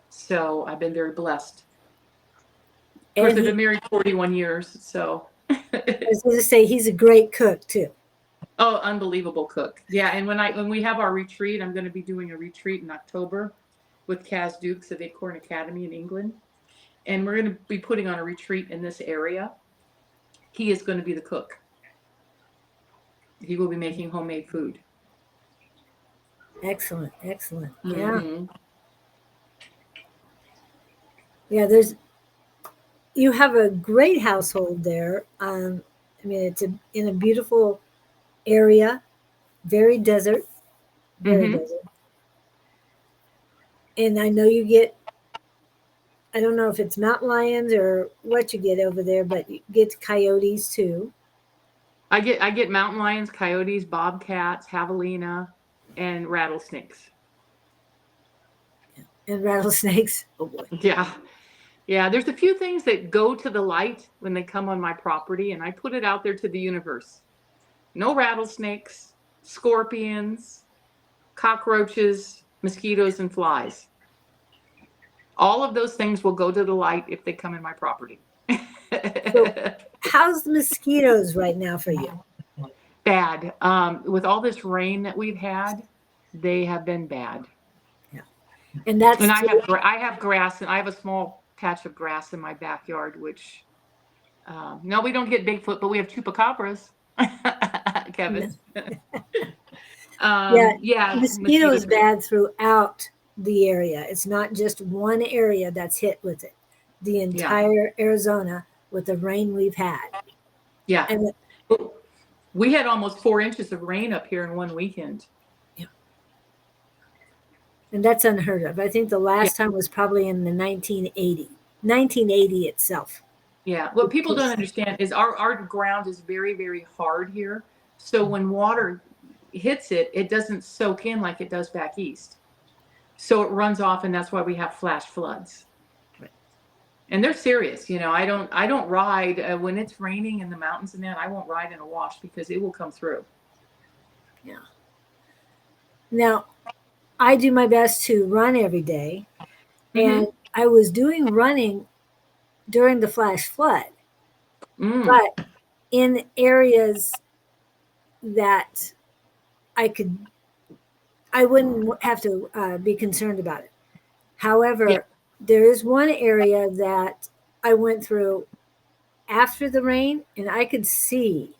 So I've been very blessed. Of course, And I've been married 41 years. So, I was going to say he's a great cook too. oh, unbelievable cook. Yeah. And when we have our retreat, I'm going to be doing a retreat in October with Kaz Dukes of Acorn Academy in England. And we're going to be putting on a retreat in this area. He is going to be the cook. He will be making homemade food. Excellent. Excellent. Yeah. Mm-hmm. Yeah. You have a great household there. I mean, it's in a beautiful area, very desert, very Mm-hmm. desert. And I know you get, I don't know if it's mountain lions or what you get over there, but you get coyotes too. I get mountain lions, coyotes, bobcats, javelina, and rattlesnakes. And rattlesnakes. Oh boy. Yeah. Yeah, there's a few things that go to the light when they come on my property, and I put it out there to the universe. No rattlesnakes, scorpions, cockroaches, mosquitoes, and flies. All of those things will go to the light if they come in my property. So how's the mosquitoes right now for you? Bad. With all this rain that we've had, they have been bad. Yeah. And that's And I have grass, and I have a small patch of grass in my backyard, which no, we don't get Bigfoot, but we have chupacabras. Kevin. yeah, Yeah, mosquito is bad throughout the area. It's not just one area that's hit with it. The entire Arizona with the rain we've had. Yeah. And we had almost 4 inches of rain up here in one weekend. Yeah. And that's unheard of. I think the last time was probably in the 1980 itself. Yeah. What people don't understand is our ground is very, very hard here. So when water hits it, it doesn't soak in like it does back east. So it runs off, and that's why we have flash floods. Right. And they're serious. I don't ride when it's raining in the mountains and that. I won't ride in a wash because it will come through. Yeah. Now, I do my best to run every day, and I was doing running during the flash flood, but in areas that I wouldn't have to be concerned about it. However, there is one area that I went through after the rain, and I could see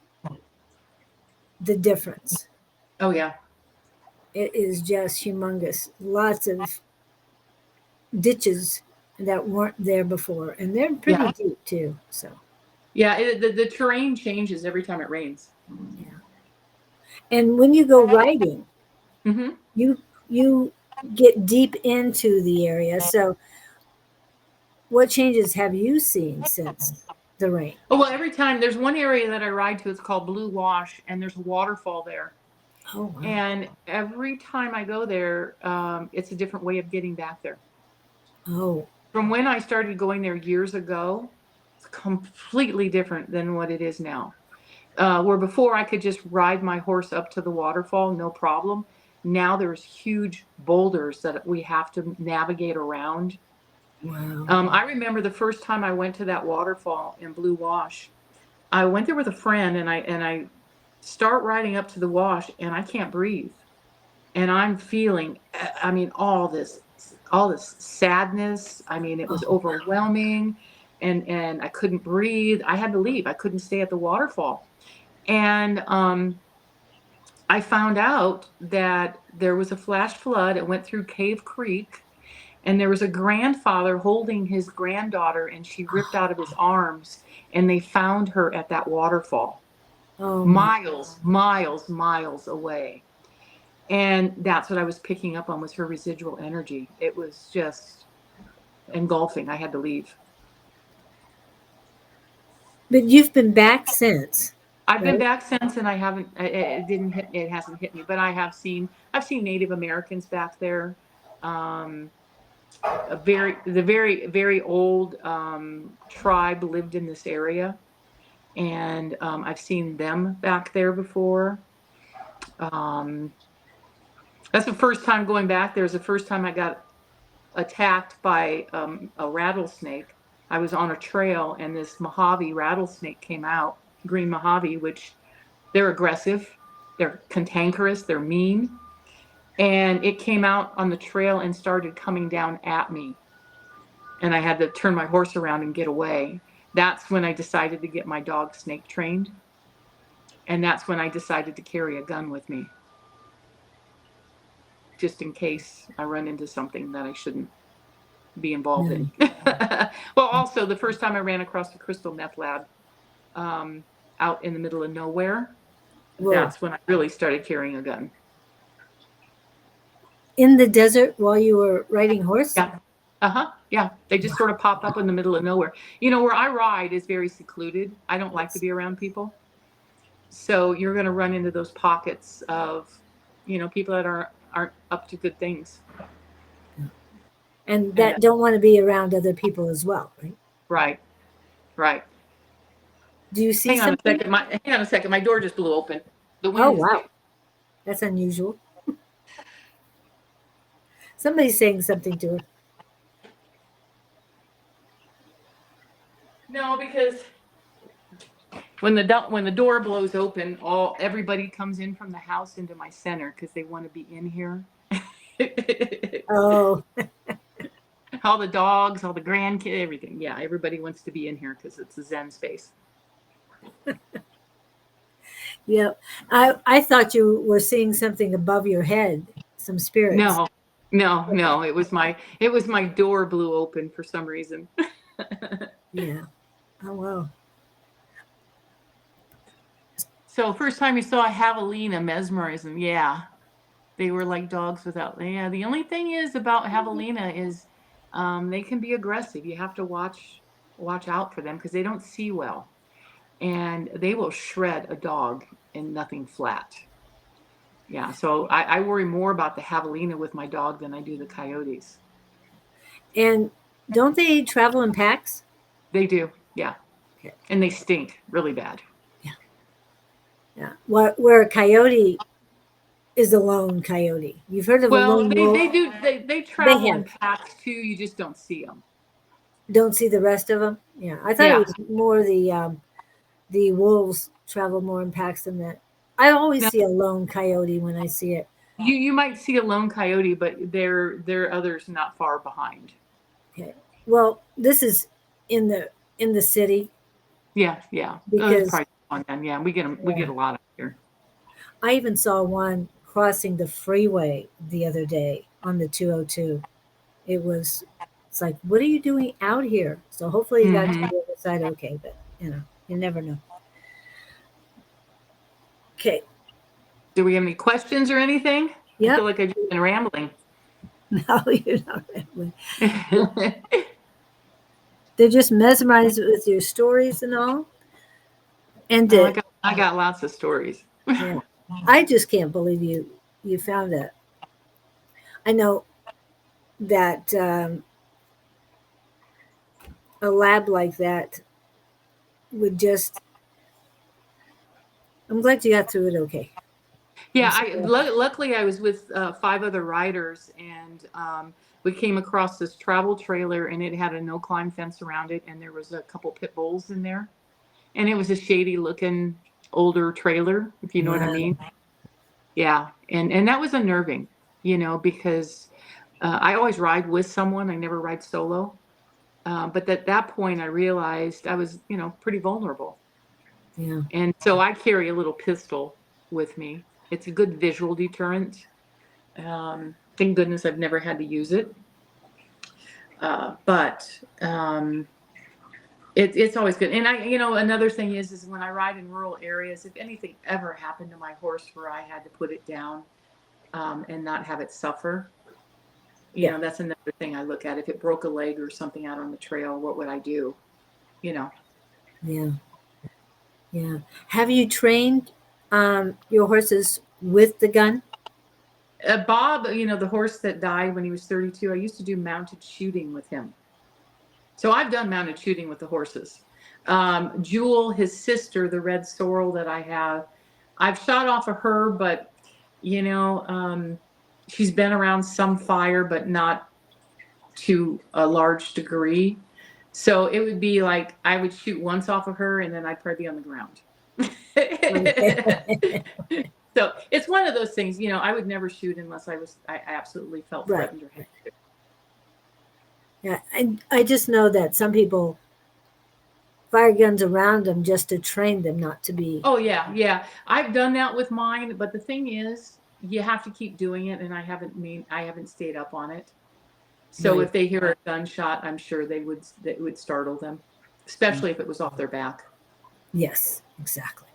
the difference. Oh, yeah. It is just humongous. Lots of ditches that weren't there before, and they're pretty deep too. So, yeah, the terrain changes every time it rains. Yeah. And when you go riding, you get deep into the area. So, what changes have you seen since the rain? Oh, well, every time there's one area that I ride to, it's called Blue Wash, and there's a waterfall there. Oh, wow. And every time I go there, it's a different way of getting back there. Oh. From when I started going there years ago, it's completely different than what it is now. Where before I could just ride my horse up to the waterfall, no problem. Now there's huge boulders that we have to navigate around. Wow. I remember the first time I went to that waterfall in Blue Wash. I went there with a friend, and I start riding up to the wash, and I can't breathe. And I'm feeling, all this sadness. It was overwhelming, and I couldn't breathe. I had to leave. I couldn't stay at the waterfall. And I found out that there was a flash flood. It went through Cave Creek, and there was a grandfather holding his granddaughter, and she ripped out of his arms, and they found her at that waterfall. Oh, miles away. And that's what I was picking up on, was her residual energy. It was just engulfing. I had to leave. But you've been back since. I've been back since, and I haven't. It hasn't hit me. But I've seen Native Americans back there. The very old tribe lived in this area, and I've seen them back there before. That's the first time going back there. Is the first time I got attacked by a rattlesnake. I was on a trail, and this Mojave rattlesnake came out, green Mojave, which they're aggressive, they're cantankerous, they're mean. And it came out on the trail and started coming down at me. And I had to turn my horse around and get away. That's when I decided to get my dog snake trained. And that's when I decided to carry a gun with me, just in case I run into something that I shouldn't be involved in. Well, also the first time I ran across the crystal meth lab out in the middle of nowhere, that's when I really started carrying a gun. In the desert while you were riding horse? Yeah. Yeah. They just sort of pop up in the middle of nowhere. Where I ride is very secluded. I don't like to be around people. So you're going to run into those pockets of, people that aren't up to good things. And that don't want to be around other people as well, right? Right. Do you see something? Hang on a second. My door just blew open. The wind. Oh, wow. That's unusual. Somebody's saying something to her. No, because when the door blows open, everybody comes in from the house into my center because they want to be in here. Oh, All the dogs, all the grandkids, everything. Yeah, everybody wants to be in here because it's a Zen space. yeah. I thought you were seeing something above your head, some spirits. No, no. It was my door blew open for some reason. Yeah. Oh, wow. So first time you saw a javelina mesmerism, yeah, they were like dogs without. Yeah, the only thing is about javelina is they can be aggressive. You have to watch out for them because they don't see well, and they will shred a dog and nothing flat. Yeah, so I worry more about the javelina with my dog than I do the coyotes. And don't they travel in packs? They do, yeah, Okay. and they stink really bad. Yeah. Yeah. Where a coyote is a lone coyote. You've heard of a Well, lone they wolf? they do they They travel in have. packs too. You just don't see them. Don't see the rest of them. Yeah, I thought it Yeah, was more the wolves travel more in packs than that. I always no, see a lone coyote when I see it. you might see a lone coyote, but there are others not far behind. Okay. Well, this is in the city Yeah, yeah. Oh, that's because probably one then. Yeah, we get them. We get yeah, a lot out here. I even saw one crossing the freeway the other day on the 202. It was it's like, what are you doing out here? So hopefully you got to Hmm. the other side okay, but you never know. Okay. Do we have any questions or anything? I feel Yep. like I've just been rambling. No, you're not rambling. They're just mesmerized with your stories and all. And Oh, it, I got lots of stories. yeah, I just can't believe you found that. I know that a lab like that would just. I'm glad you got through it okay. I'm Yeah, so glad. luckily I was with 5 other riders, and we came across this travel trailer, and it had a no climb fence around it, and there was a couple pit bulls in there, and it was a shady looking older trailer, if you know what I Wow. mean. Yeah, and that was unnerving, because I always ride with someone. I never ride solo. But at that point, I realized I was, pretty vulnerable. Yeah. And so I carry a little pistol with me. It's a good visual deterrent. Thank goodness I've never had to use it. But it's always good. And another thing is when I ride in rural areas, if anything ever happened to my horse where I had to put it down and not have it suffer, Yeah. that's another thing I look at. If it broke a leg or something out on the trail, what would I do? You know. Yeah. Yeah. Have you trained your horses with the gun? Bob, the horse that died when he was 32, I used to do mounted shooting with him. So I've done mounted shooting with the horses. Jewel, his sister, the red sorrel that I have, I've shot off of her, but, she's been around some fire, but not to a large degree. So it would be like I would shoot once off of her and then I'd probably be on the ground. Okay. So it's one of those things, I would never shoot unless I absolutely felt Right. threatened or had to. Yeah. I just know that some people fire guns around them just to train them not to be. Oh yeah, yeah. I've done that with mine, but the thing is, you have to keep doing it, and I haven't stayed up on it. So Right. if they hear a gunshot, I'm sure that would startle them, especially if it was off their back. Yes, exactly.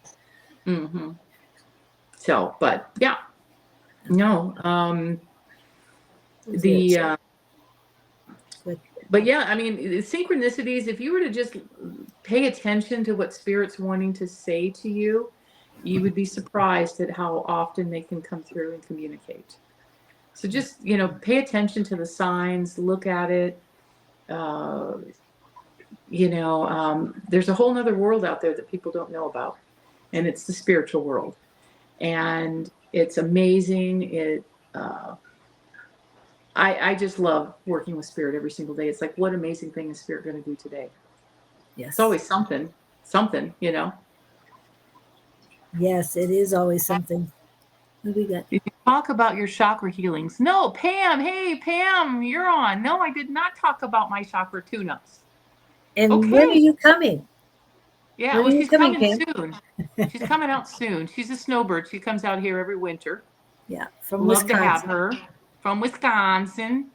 Hmm. So, but yeah, no. That's it. The But But yeah, I mean, synchronicities. If you were to just pay attention to what spirit's wanting to say to you, you would be surprised at how often they can come through and communicate. So just, pay attention to the signs, look at it. Uh, there's a whole nother world out there that people don't know about, and it's the spiritual world. And it's amazing. Uh, I just love working with spirit every single day. It's like, what amazing thing is spirit going to do today? It's yes. always something. Yes, it is always something. What do we got? Did you talk about your chakra healings? No, Pam. Hey, Pam, you're on. No, I did not talk about my chakra tune-ups. And when are Okay. you coming? Yeah, When are well, you she's coming, coming Pam? soon. She's coming out soon. She's a snowbird. She comes out here every winter. Yeah, from Love to have Wisconsin. her from Wisconsin.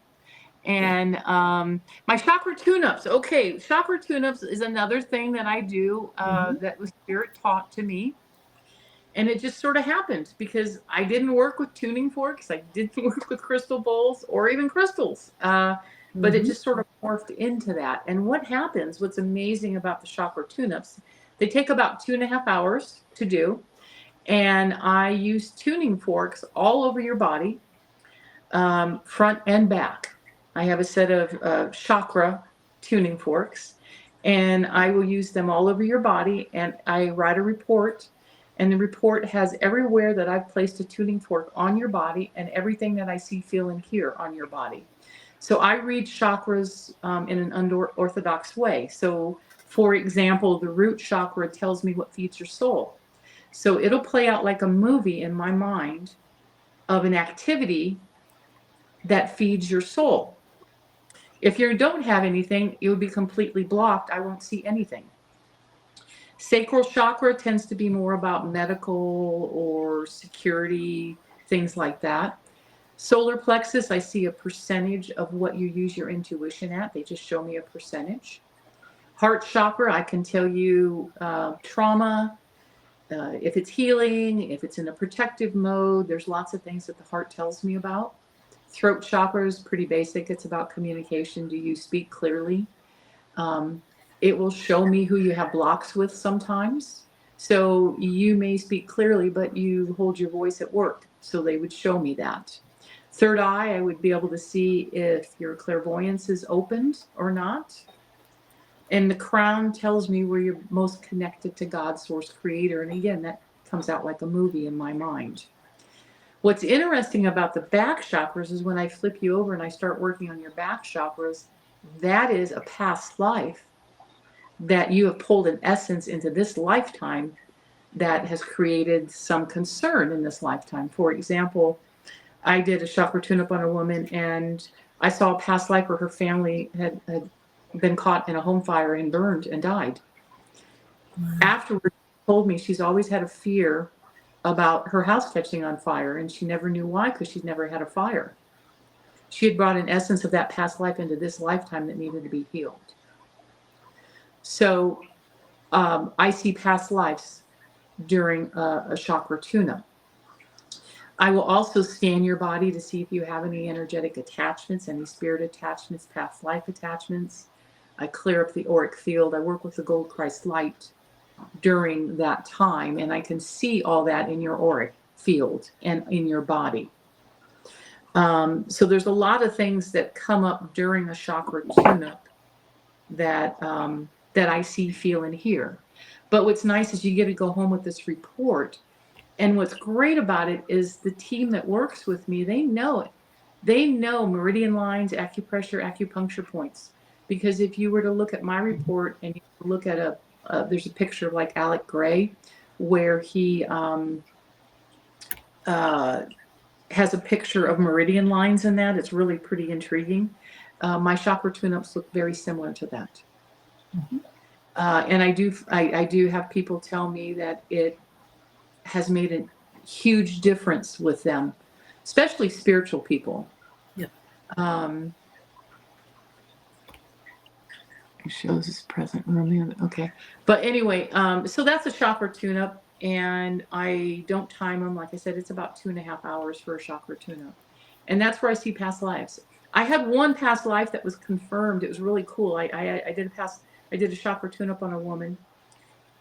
Yeah. And my chakra tune-ups. Okay, chakra tune-ups is another thing that I do Hmm. that was spirit taught to me. And it just sort of happened because I didn't work with tuning forks. I didn't work with crystal bowls or even crystals. But it Hmm. just sort of morphed into that. And what happens, what's amazing about the chakra tune-ups, they take about 2.5 hours to do. And I use tuning forks all over your body, front and back. I have a set of chakra tuning forks, and I will use them all over your body. And I write a report, and the report has everywhere that I've placed a tuning fork on your body and everything that I see, feel, and hear on your body. So I read chakras in an unorthodox way. So, for example, the root chakra tells me what feeds your soul. So it'll play out like a movie in my mind of an activity that feeds your soul. If you don't have anything, it would be completely blocked. I won't see anything. Sacral chakra tends to be more about medical or security, things like that. Solar plexus, I see a percentage of what you use your intuition at. They just show me a percentage. Heart chakra, I can tell you trauma, if it's healing, if it's in a protective mode. There's lots of things that the heart tells me about. Throat chakra is pretty basic. It's about communication. Do you speak clearly? Um, it will show me who you have blocks with sometimes. So you may speak clearly, but you hold your voice at work. So they would show me that. Third eye, I would be able to see if your clairvoyance is opened or not. And the crown tells me where you're most connected to God, source, creator. And again, that comes out like a movie in my mind. What's interesting about the back chakras is when I flip you over and I start working on your back chakras, that is a past life that you have pulled an essence into this lifetime that has created some concern in this lifetime. For example, I did a chakra tune-up on a woman, and I saw a past life where her family had been caught in a home fire and burned and died. Wow. Afterwards, she told me she's always had a fear about her house catching on fire, and she never knew why because she'd never had a fire. She had brought an essence of that past life into this lifetime that needed to be healed. So I see past lives during a chakra tune-up. I will also scan your body to see if you have any energetic attachments, any spirit attachments, past life attachments. I clear up the auric field. I work with the gold Christ light during that time, and I can see all that in your auric field and in your body. So there's a lot of things that come up during a chakra tune-up that that I see, feel, and hear. But what's nice is you get to go home with this report. And what's great about it is the team that works with me, they know it. They know meridian lines, acupressure, acupuncture points. Because if you were to look at my report and you look at there's a picture of like Alec Gray, where he uh, has a picture of meridian lines in that. It's really pretty intriguing. My chakra tune-ups look very similar to that. Mhm. And I do have people tell me that it has made a huge difference with them, especially spiritual people. Yep. Um, it shows his present room. Okay. But anyway, so that's a chakra tune-up, and I don't time them. Like I said, it's about 2.5 hours for a chakra tune-up. And that's where I see past lives. I had one past life that was confirmed. It was really cool. I did a chakra tune-up on a woman,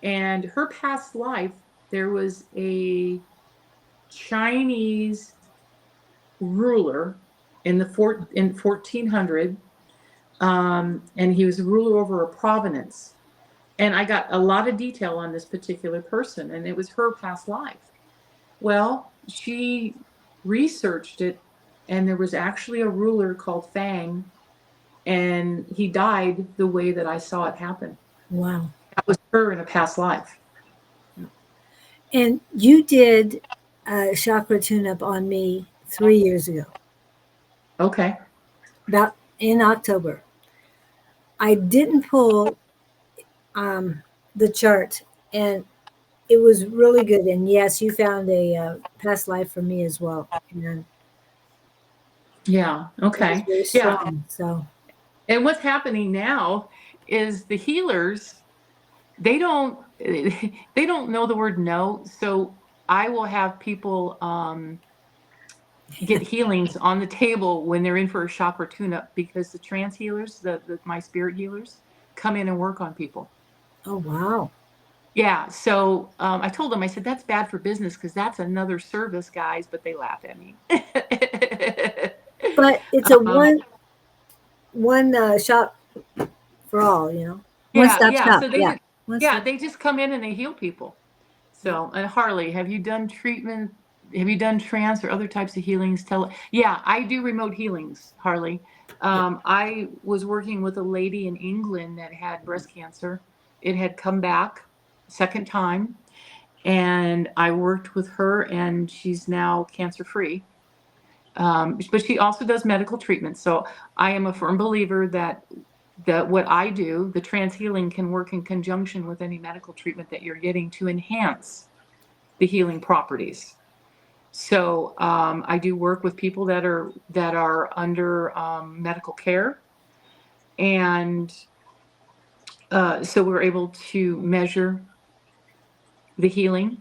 and her past life, there was a Chinese ruler in 1400, and he was a ruler over a province. And I got a lot of detail on this particular person, and it was her past life. Well, she researched it, and there was actually a ruler called Fang, and he died the way that I saw it happen. Wow. That was her in a past life. And you did a chakra tune-up on me 3 years ago, Okay. about in October. I didn't pull the chart, and it was really good. And yes, you found a past life for me as well, and Yeah. it was Okay. very Yeah. strong. So And what's happening now is the healers, they don't they don't know the word no. So I will have people get healings on the table when they're in for a chakra tune-up, because the trance healers, my spirit healers, come in and work on people. oh wow. Yeah. So I told them, I said, that's bad for business because that's another service, guys, but they laugh at me. But it's a um, one shop for all, one yeah. stop Yeah. shop. So Yeah, one yeah, stop. they just come in and they heal people. Yeah. So, and Harley, have you done treatment? Have you done trance or other types of healings? Yeah, I do remote healings, Harley. Yeah. I was working with a lady in England that had breast cancer. It had come back second time, and I worked with her, and she's now cancer free. But she also does medical treatment. So I am a firm believer that what I do, the trance healing, can work in conjunction with any medical treatment that you're getting to enhance the healing properties. So I do work with people that are under medical care, and so we're able to measure the healing.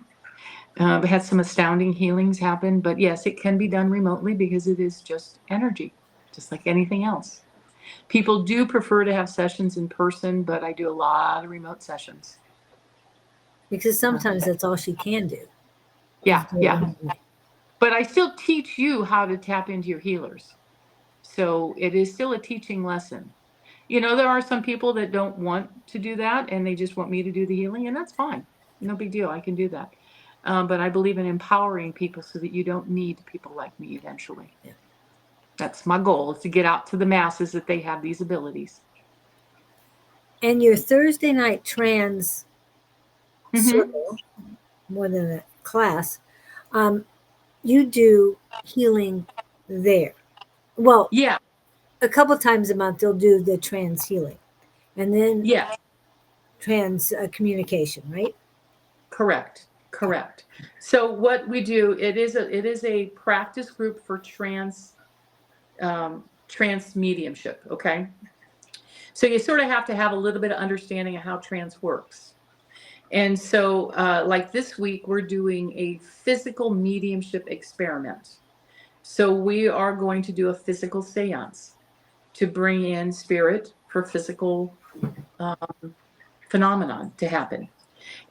We had some astounding healings happen, but yes, it can be done remotely because it is just energy, just like anything else. People do prefer to have sessions in person, but I do a lot of remote sessions. Because sometimes that's all she can do is Yeah, do it yeah. remotely. But I still teach you how to tap into your healers. So it is still a teaching lesson. There are some people that don't want to do that and they just want me to do the healing, and that's fine. No big deal. I can do that. But I believe in empowering people so that you don't need people like me eventually. Yeah. That's my goal, is to get out to the masses that they have these abilities. And your Thursday night trans Mm-hmm. circle, more than a class, um, you do healing there. Well, Yeah. a couple times a month they'll do the trans healing, and then Yes. trans communication, right? Correct. Okay. Correct. So what we do, it is a practice group for trans mediumship. Okay. So you sort of have to have a little bit of understanding of how trance works. And so, like this week, we're doing a physical mediumship experiment. So we are going to do a physical seance to bring in spirit for physical phenomenon to happen.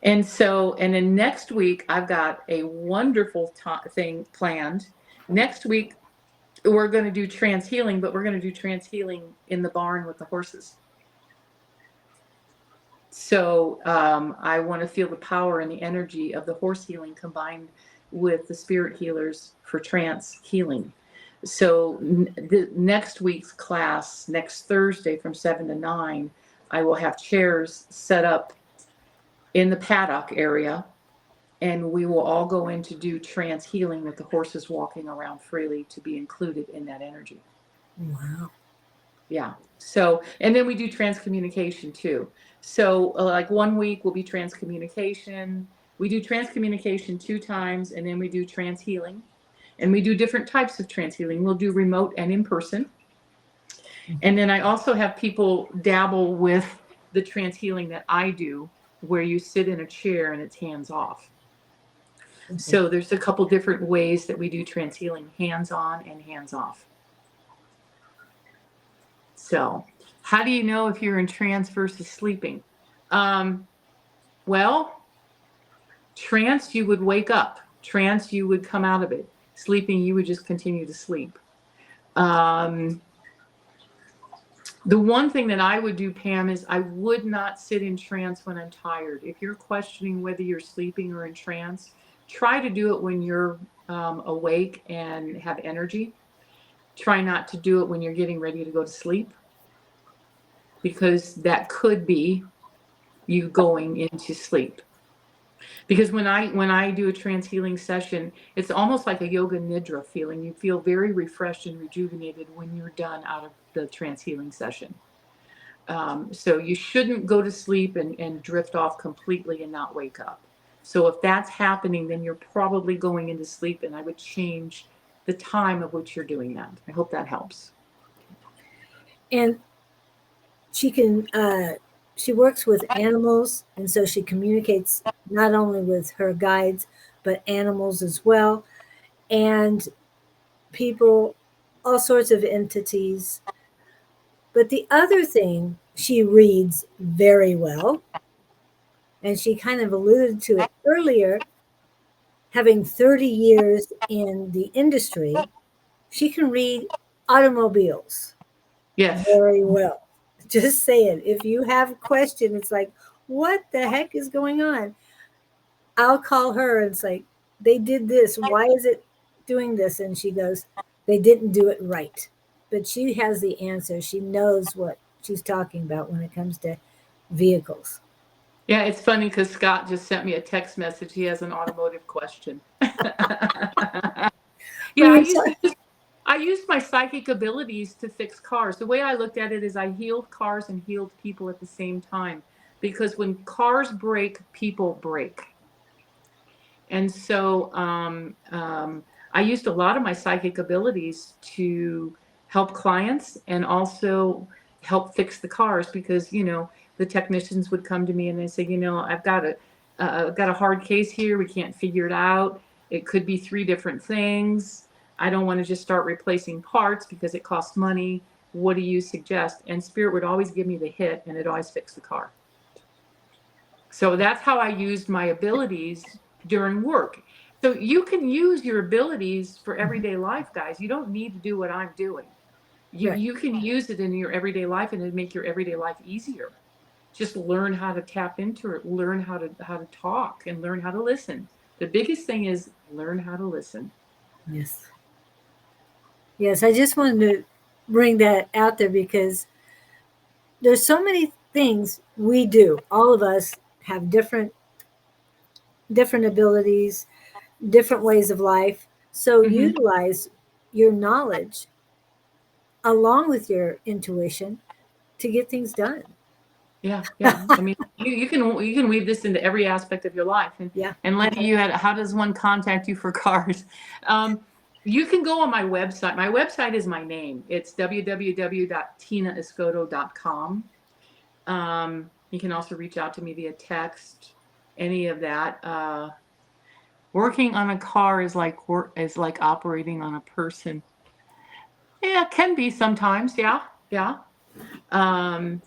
And then next week, I've got a wonderful thing planned. Next week, we're going to do trance healing, but we're going to do trance healing in the barn with the horses. So I want to feel the power and the energy of the horse healing combined with the spirit healers for trance healing. So the next week's class, next Thursday from 7 to 9, I will have chairs set up in the paddock area, and we will all go in to do trance healing with the horses walking around freely to be included in that energy. Wow. Yeah. So, and then we do transcommunication too. So, like one week will be transcommunication. We do transcommunication 2 times, and then we do trance healing. And we do different types of trance healing. We'll do remote and in person. And then I also have people dabble with the trance healing that I do, where you sit in a chair and it's hands off. Okay. So, there's a couple different ways that we do trance healing, hands on and hands off. So, how do you know if you're in trance versus sleeping? Um, well, trance, you would wake up. Trance, you would come out of it. Sleeping, you would just continue to sleep. Um, the one thing that I would do, Pam, is I would not sit in trance when I'm tired. If you're questioning whether you're sleeping or in trance, try to do it when you're awake and have energy. Try not to do it when you're getting ready to go to sleep, because that could be you going into sleep. Because when I do a trance healing session, it's almost like a yoga nidra feeling. You feel very refreshed and rejuvenated when you're done out of the trance healing session. So you shouldn't go to sleep and drift off completely and not wake up. So if that's happening, then you're probably going into sleep, and I would change the time of which you're doing that. I hope that helps. And she can, she works with animals, and so she communicates not only with her guides, but animals as well, and people, all sorts of entities. But the other thing, she reads very well, and she kind of alluded to it earlier, having 30 years in the industry, she can read automobiles Yes. very well. Just saying, if you have a question, it's like, what the heck is going on? I'll call her and it's like, they did this. Why is it doing this? And she goes, they didn't do it right. But she has the answer. She knows what she's talking about when it comes to vehicles. Yeah, it's funny because Scott just sent me a text message. He has an automotive question. We Yeah, were talking. I used my psychic abilities to fix cars. The way I looked at it is I healed cars and healed people at the same time. Because when cars break, people break. And so I used a lot of my psychic abilities to help clients and also help fix the cars because, the technicians would come to me and they say, I've got a hard case here. We can't figure it out. It could be 3 different things. I don't want to just start replacing parts because it costs money. What do you suggest? And Spirit would always give me the hit and it always fixed the car. So that's how I used my abilities during work. So you can use your abilities for everyday life, guys. You don't need to do what I'm doing. Right. You can use it in your everyday life and it'd make your everyday life easier. Just learn how to tap into it, learn how to talk and learn how to listen. The biggest thing is learn how to listen. Yes. Yes, I just wanted to bring that out there because there's so many things we do. All of us have different abilities, different ways of life. So Mm-hmm. utilize your knowledge along with your intuition to get things done. Yeah, yeah. I mean, you can weave this into every aspect of your life. And Yeah. Letty, you had how does one contact you for cars? You can go on my website. My website is my name. It's www.tinaescoto.com. You can also reach out to me via text, any of that. Working on a car is like operating on a person. Yeah, it can be sometimes. Yeah, yeah. Um,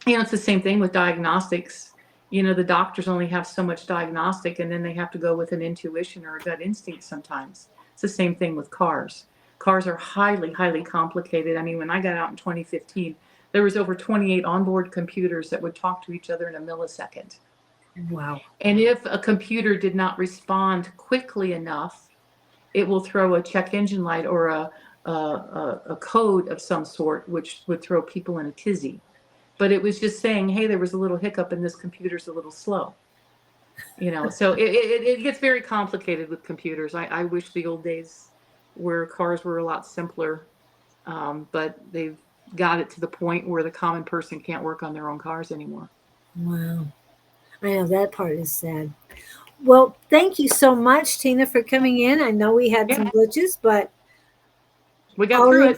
it's the same thing with diagnostics. The doctors only have so much diagnostic and then they have to go with an intuition or a gut instinct sometimes. It's the same thing with cars. Cars are highly, highly complicated. I mean, when I got out in 2015, there was over 28 onboard computers that would talk to each other in a millisecond. Wow. And if a computer did not respond quickly enough, it will throw a check engine light or a code of some sort, which would throw people in a tizzy. But it was just saying, hey, there was a little hiccup and this computer's a little slow. So it gets very complicated with computers. I wish the old days where cars were a lot simpler, but they've got it to the point where the common person can't work on their own cars anymore. Wow. I know that part is sad. Well, thank you so much, Tina, for coming in. I know we had some glitches, but we got through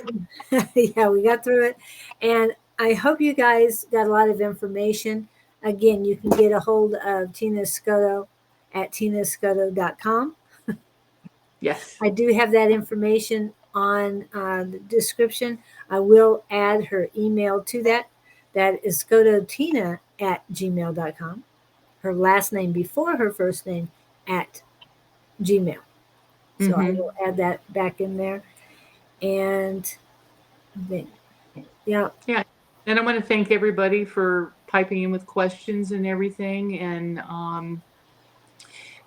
it. Yeah, we got through it. And I hope you guys got a lot of information. Again, you can get a hold of Tina Escoto at tinaescoto.com. Yes. I do have that information on the description. I will add her email to that. That is escototina at gmail.com. Her last name before her first name at Gmail. So I will add that back in there. And then, yeah. Yeah. And I want to thank everybody for piping in with questions and everything. And,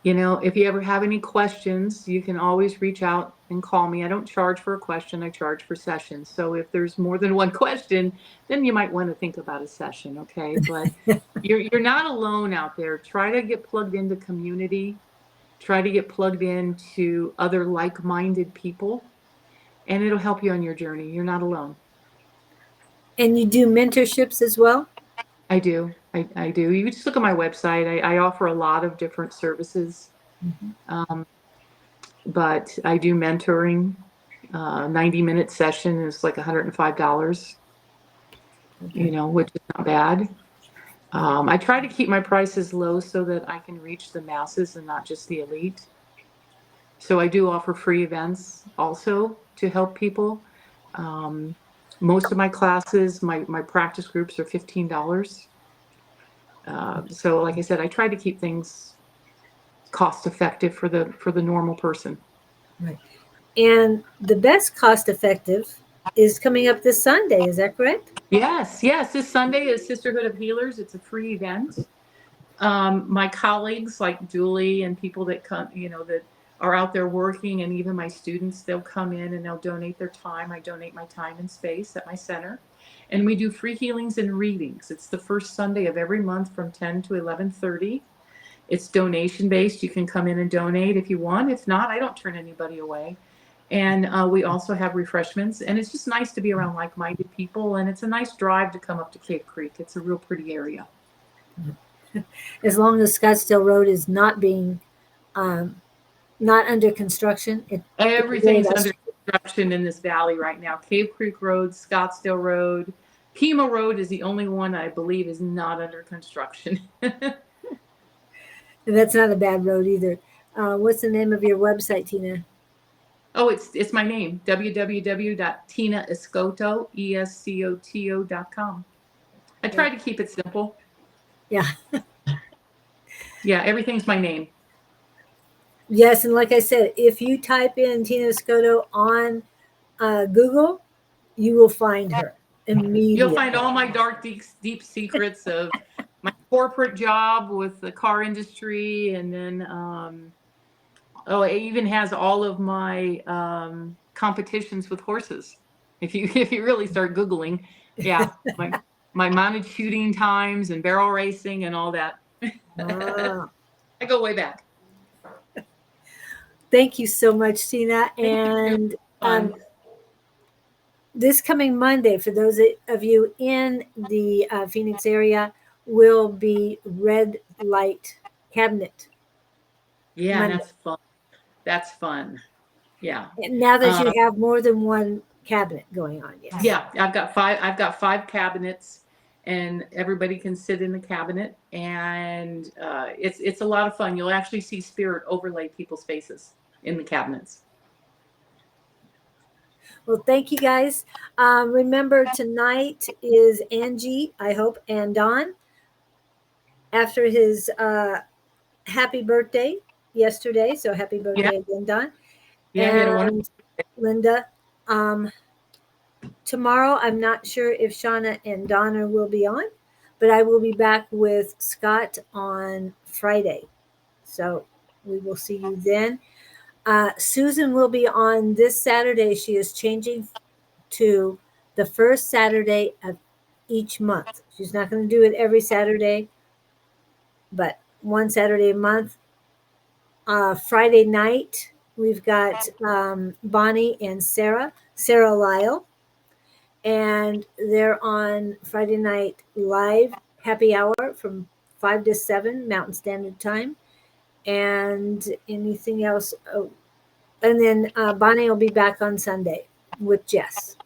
if you ever have any questions, you can always reach out and call me. I don't charge for a question. I charge for sessions. So if there's more than one question, then you might want to think about a session. Okay. But You're not alone out there. Try to get plugged into community. Try to get plugged into other like-minded people, and it'll help you on your journey. You're not alone. And you do mentorships as well? I do. I do. You just look at my website. I offer a lot of different services, but I do mentoring. 90-minute session is like $105, which is not bad. I try to keep my prices low so that I can reach the masses and not just the elite. So I do offer free events also to help people. Most of my classes, my practice groups are $15. So like I said, I try to keep things cost effective for the normal person. Right. And the best cost effective is coming up this Sunday. Is that correct? Yes. This Sunday is Sisterhood of Healers. It's a free event. My colleagues like Julie and people that come, that are out there working, and even my students, they'll come in and they'll donate their time. I donate my time and space at my center. And we do free healings and readings. It's the first Sunday of every month from 10 to 11:30. It's donation based. You can come in and donate if you want. If not, I don't turn anybody away. And we also have refreshments. And it's just nice to be around like-minded people. And it's a nice drive to come up to Cave Creek. It's a real pretty area. As long as Scottsdale Road is not being not under construction. Everything's under construction in this valley right now. Cave Creek Road, Scottsdale Road, Pima Road is the only one I believe is not under construction. That's not a bad road either. What's the name of your website, Tina? Oh, it's my name, www.tinaescoto.com. I try to keep it simple. Yeah. Yeah, everything's my name. Yes, and like I said, if you type in Tina Escoto on Google, you will find her immediately. You'll find all my dark, deep secrets of my corporate job with the car industry, and then it even has all of my competitions with horses. If you really start Googling, yeah, my mounted shooting times and barrel racing and all that. Wow. I go way back. Thank you so much, Tina. And this coming Monday, for those of you in the Phoenix area, will be red light cabinet. Yeah, Monday. that's fun. That's fun. Yeah. And now that you have more than one cabinet going on, yes. Yeah, I've got five cabinets, and everybody can sit in the cabinet, and it's a lot of fun. You'll actually see spirit overlay people's faces in the cabinets. Well, thank you guys. Remember, tonight is Angie, I hope, and Don. After his happy birthday yesterday. So happy birthday again, Don. Yeah, and Linda. Tomorrow, I'm not sure if Shauna and Donna will be on, but I will be back with Scott on Friday. So we will see you then. Susan will be on this Saturday. She is changing to the first Saturday of each month. She's not going to do it every Saturday, but one Saturday a month. Friday night, we've got Bonnie and Sarah Lyle, and they're on Friday night live happy hour from 5 to 7 Mountain Standard Time. And anything else? Oh, and then Bonnie will be back on Sunday with Jess.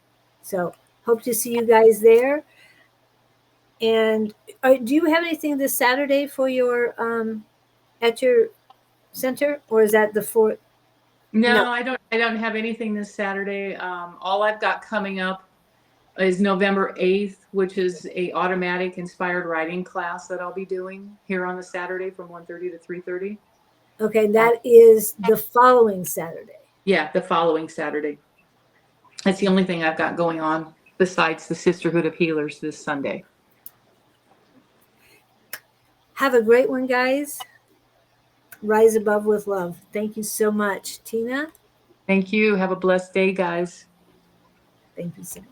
So hope to see you guys there. And do you have anything this Saturday for your at your center, or is that the 4th? No, I don't have anything this Saturday. All I've got coming up is November 8th, which is a automatic inspired writing class that I'll be doing here on the Saturday from 1:30 to 3:30. Okay, that is the following Saturday. Yeah, the following Saturday. That's the only thing I've got going on besides the Sisterhood of Healers this Sunday. Have a great one, guys. Rise above with love. Thank you so much, Tina. Thank you. Have a blessed day, guys. Thank you so much.